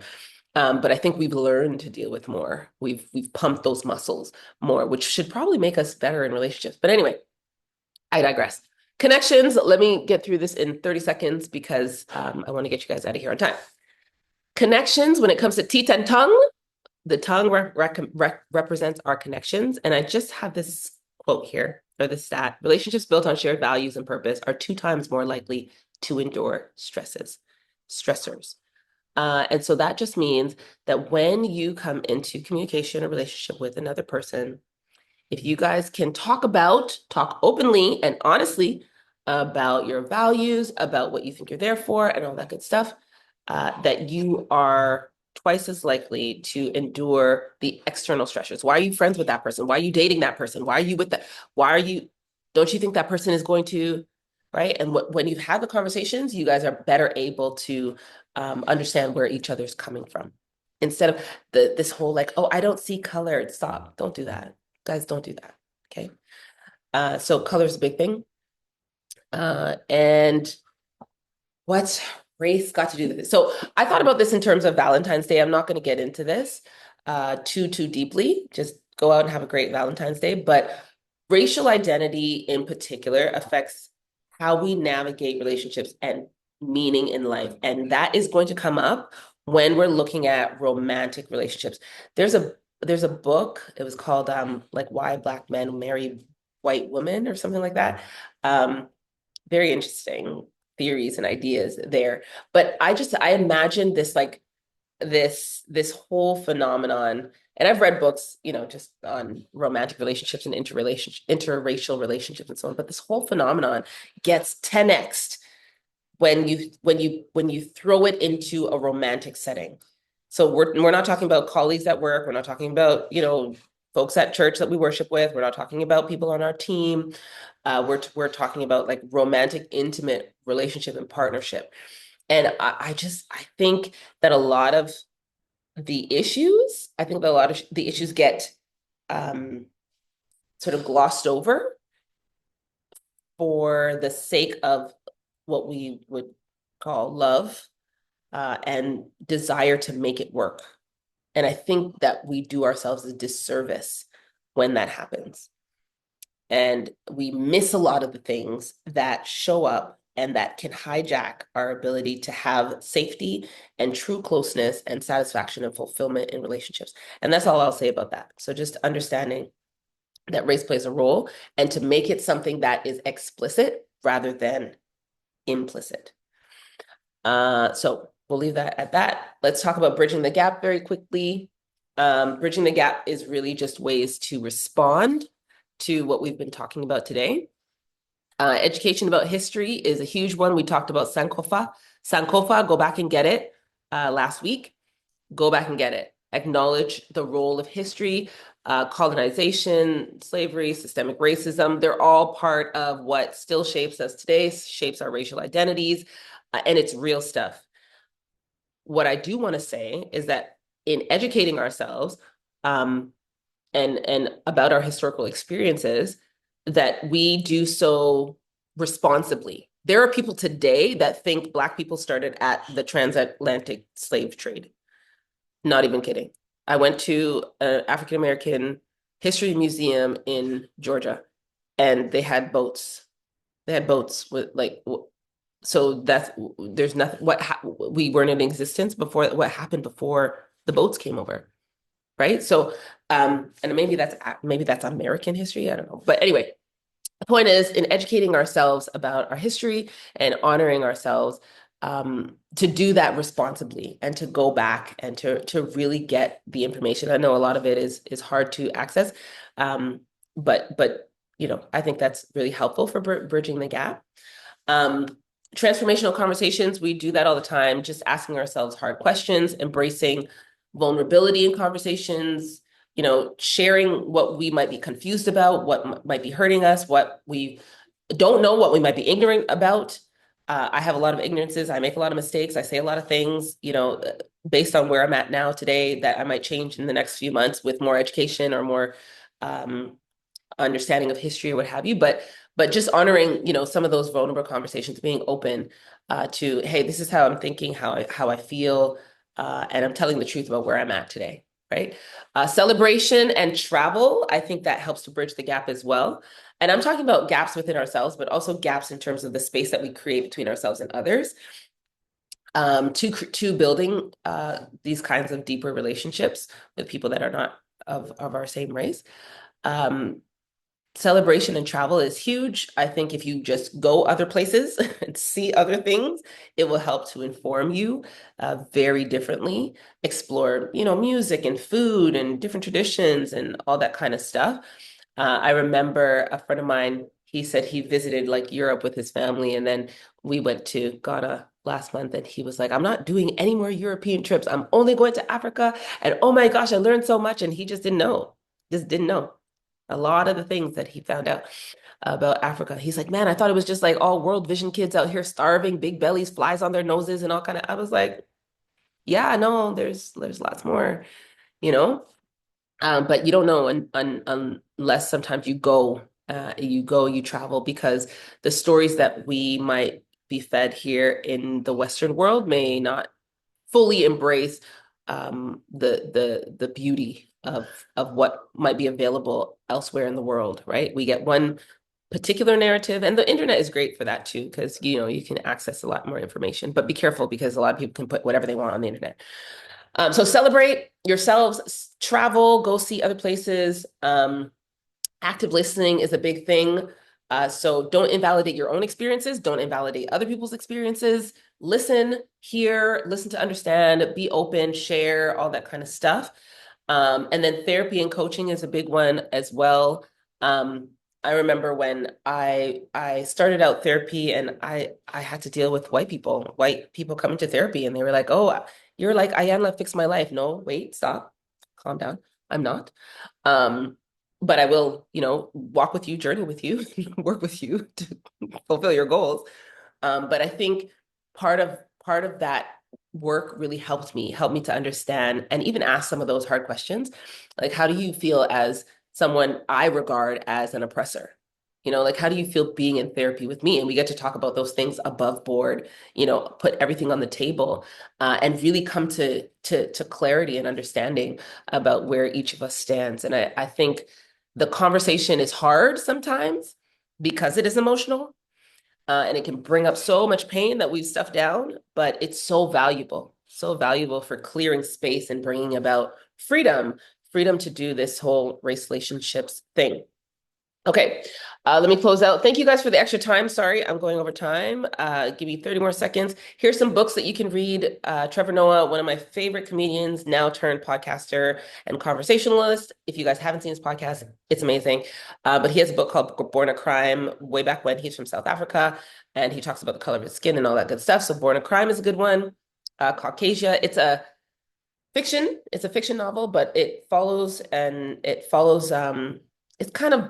Speaker 1: But I think we've learned to deal with more. We've pumped those muscles more, which should probably make us better in relationships. But anyway, I digress. Connections, let me get through this in 30 seconds because I want to get you guys out of here on time. Connections, when it comes to teeth and tongue, the tongue represents our connections. And I just have this quote here, or this stat: relationships built on shared values and purpose are 2 times more likely to endure stressors. And so that just means that when you come into communication or relationship with another person, if you guys can talk openly and honestly about your values, about what you think you're there for, and all that good stuff, that you are twice as likely to endure the external stressors. Why are you friends with that person? Why are you dating that person? Why are you with that? Don't you think that person is going to, right? And when you've had the conversations, you guys are better able to understand where each other's coming from. Instead of this whole like, oh, I don't see color. Stop. Don't do that. Guys, don't do that. Okay. So color is a big thing. And what's race got to do with it? So I thought about this in terms of Valentine's Day. I'm not going to get into this too deeply. Just go out and have a great Valentine's Day. But racial identity in particular affects how we navigate relationships and meaning in life. And that is going to come up when we're looking at romantic relationships. There's a book, it was called like Why Black Men Marry White Women or something like that. Very interesting theories and ideas there. But I imagine this, like, this whole phenomenon, and I've read books, just on romantic relationships and interracial relationships and so on, but this whole phenomenon gets 10x'd when you throw it into a romantic setting. So we're not talking about colleagues at work, we're not talking about, folks at church that we worship with, we're not talking about people on our team. We're talking about like romantic, intimate relationship and partnership. And I think that a lot of the issues, get sort of glossed over for the sake of what we would call love and desire to make it work. And I think that we do ourselves a disservice when that happens. And we miss a lot of the things that show up and that can hijack our ability to have safety and true closeness and satisfaction and fulfillment in relationships. And that's all I'll say about that. So just understanding that race plays a role, and to make it something that is explicit rather than implicit. So we'll leave that at that. Let's talk about bridging the gap very quickly. Bridging the gap is really just ways to respond to what we've been talking about today. Education about history is a huge one. We talked about Sankofa. Go back and get it last week. Go back and get it. acknowledge the role of history, colonization, slavery, systemic racism. They're all part of what still shapes us today, shapes our racial identities, and it's real stuff. What I do want to say is that in educating ourselves, and about our historical experiences, that we do so responsibly. There are people today that think Black people started at the transatlantic slave trade. Not even kidding. I went to an African American history museum in Georgia, and they had boats. They had boats with like, so that's there's nothing. We weren't in existence before. What happened before the boats came over, right? So, and maybe that's American history. I don't know, but anyway, the point is in educating ourselves about our history and honoring ourselves, to do that responsibly and to go back and to really get the information. I know a lot of it is hard to access, but I think that's really helpful for bridging the gap. Um, Transformational conversations, we do that all the time, just asking ourselves hard questions, embracing vulnerability in conversations, sharing what we might be confused about, what might be hurting us, what we don't know, what we might be ignorant about. I have a lot of ignorances. I make a lot of mistakes. I say a lot of things, based on where I'm at now today that I might change in the next few months with more education or more understanding of history or what have you. But just honoring, some of those vulnerable conversations, being open to, hey, this is how I'm thinking, how I feel, and I'm telling the truth about where I'm at today, right? Celebration and travel, I think that helps to bridge the gap as well. And I'm talking about gaps within ourselves, but also gaps in terms of the space that we create between ourselves and others, to building these kinds of deeper relationships with people that are not of our same race. Um, Celebration and travel is huge. I think if you just go other places and see other things, it will help to inform you very differently, explore, music and food and different traditions and all that kind of stuff. I remember a friend of mine, he said he visited like Europe with his family, and then we went to Ghana last month, and he was like, I'm not doing any more European trips. I'm only going to Africa. And oh my gosh, I learned so much. And he just didn't know a lot of the things that he found out about Africa. He's like, man, I thought it was just like all World Vision kids out here starving, big bellies, flies on their noses, and all kind of. I was like, yeah, no, there's lots more, you know. But you don't know unless sometimes you travel, because the stories that we might be fed here in the Western world may not fully embrace the beauty of what might be available elsewhere in the world, right? We get one particular narrative, and the internet is great for that too, because you can access a lot more information. But be careful, because a lot of people can put whatever they want on the internet. So celebrate yourselves, travel, go see other places. Active listening is a big thing. So don't invalidate your own experiences. Don't invalidate other people's experiences. Listen, hear, listen to understand, be open, share, all that kind of stuff. And then therapy and coaching is a big one as well. I remember when I started out therapy, and I had to deal with white people coming to therapy, and they were like, "Oh, you're like Ayanla, fix my life." No, wait, stop, calm down. I'm not. But I will, walk with you, journey with you, work with you to fulfill your goals. But I think part of that work really helped me to understand and even ask some of those hard questions. Like, how do you feel as someone I regard as an oppressor? Like, how do you feel being in therapy with me? And we get to talk about those things above board, put everything on the table, and really come to clarity and understanding about where each of us stands. And I think the conversation is hard sometimes because it is emotional, and it can bring up so much pain that we've stuffed down, but it's so valuable for clearing space and bringing about freedom to do this whole race relationships thing. Okay, let me close out. Thank you guys for the extra time. Sorry, I'm going over time. Give me 30 more seconds. Here's some books that you can read. Trevor Noah, one of my favorite comedians, now turned podcaster and conversationalist. If you guys haven't seen his podcast, it's amazing. But he has a book called Born a Crime, way back when. He's from South Africa, and he talks about the color of his skin and all that good stuff. So Born a Crime is a good one. Caucasia, it's a Fiction. It's a fiction novel, but it follows it's kind of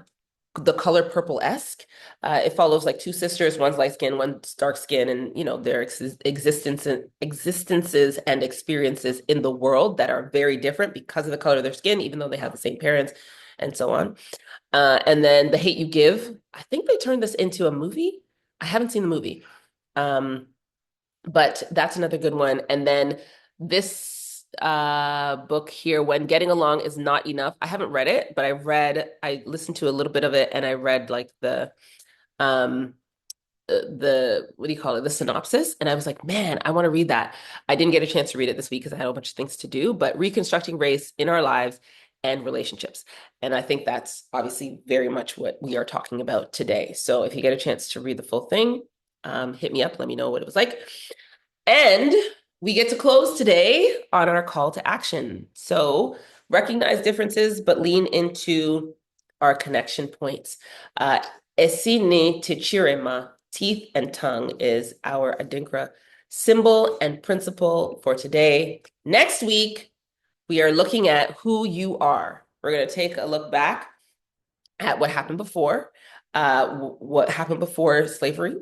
Speaker 1: the color purple-esque. It follows like two sisters, one's light skin, one's dark skin, and their existences and experiences in the world that are very different because of the color of their skin, even though they have the same parents and so on. And then The Hate You Give. I think they turned this into a movie. I haven't seen the movie. Um, but that's another good one. And then this book here, When Getting Along Is Not Enough. I haven't read it, but I listened to a little bit of it, and I read like um the what do you call it, the synopsis, and I was like, man, I want to read that. I didn't get a chance to read it this week because I had a bunch of things to do, but reconstructing race in our lives and relationships. And I think that's obviously very much what we are talking about today. So if you get a chance to read the full thing, hit me up, let me know what it was like. And we get to close today on our call to action. So recognize differences, but lean into our connection points. Ese Ne Tekyerema, teeth and tongue, is our Adinkra symbol and principle for today. Next week, we are looking at who you are. We're going to take a look back at what happened before slavery,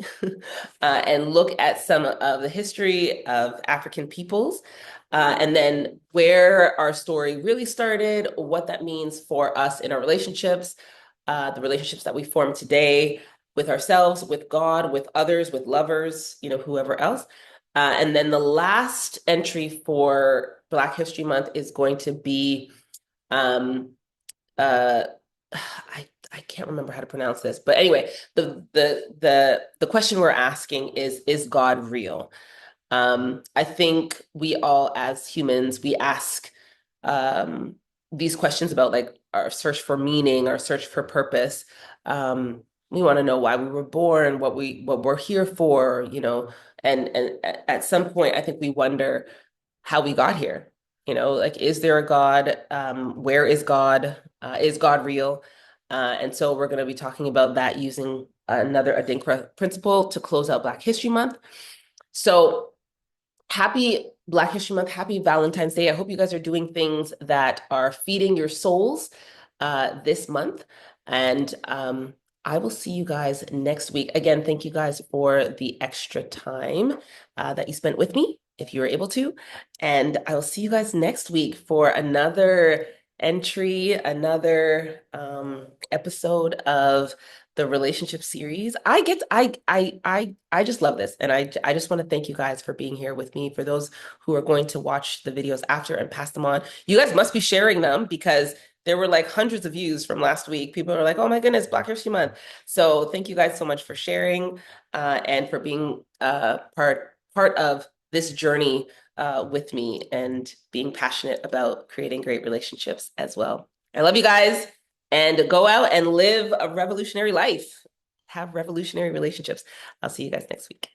Speaker 1: and look at some of the history of African peoples, and then where our story really started, what that means for us in our relationships, the relationships that we form today with ourselves, with God, with others, with lovers, whoever else. And then the last entry for Black History Month is going to be um, uh I can't remember how to pronounce this, but anyway, the question we're asking is God real? I think we all, as humans, we ask um these questions about like our search for meaning, our search for purpose. We want to know why we were born, what we're here for, and at some point I think we wonder how we got here. Like, is there a God? Where is God? Is God real? And so we're going to be talking about that using another Adinkra principle to close out Black History Month. So happy Black History Month, happy Valentine's Day. I hope you guys are doing things that are feeding your souls this month. And I will see you guys next week. Again, thank you guys for the extra time that you spent with me, if you were able to. And I will see you guys next week for another entry, another episode of the relationship series. I just love this, and I just want to thank you guys for being here with me. For those who are going to watch the videos after and pass them on, you guys must be sharing them because there were like hundreds of views from last week. People are like, "Oh my goodness, Black History Month!" So thank you guys so much for sharing and for being part of this journey with me and being passionate about creating great relationships as well. I love you guys, and go out and live a revolutionary life. Have revolutionary relationships. I'll see you guys next week.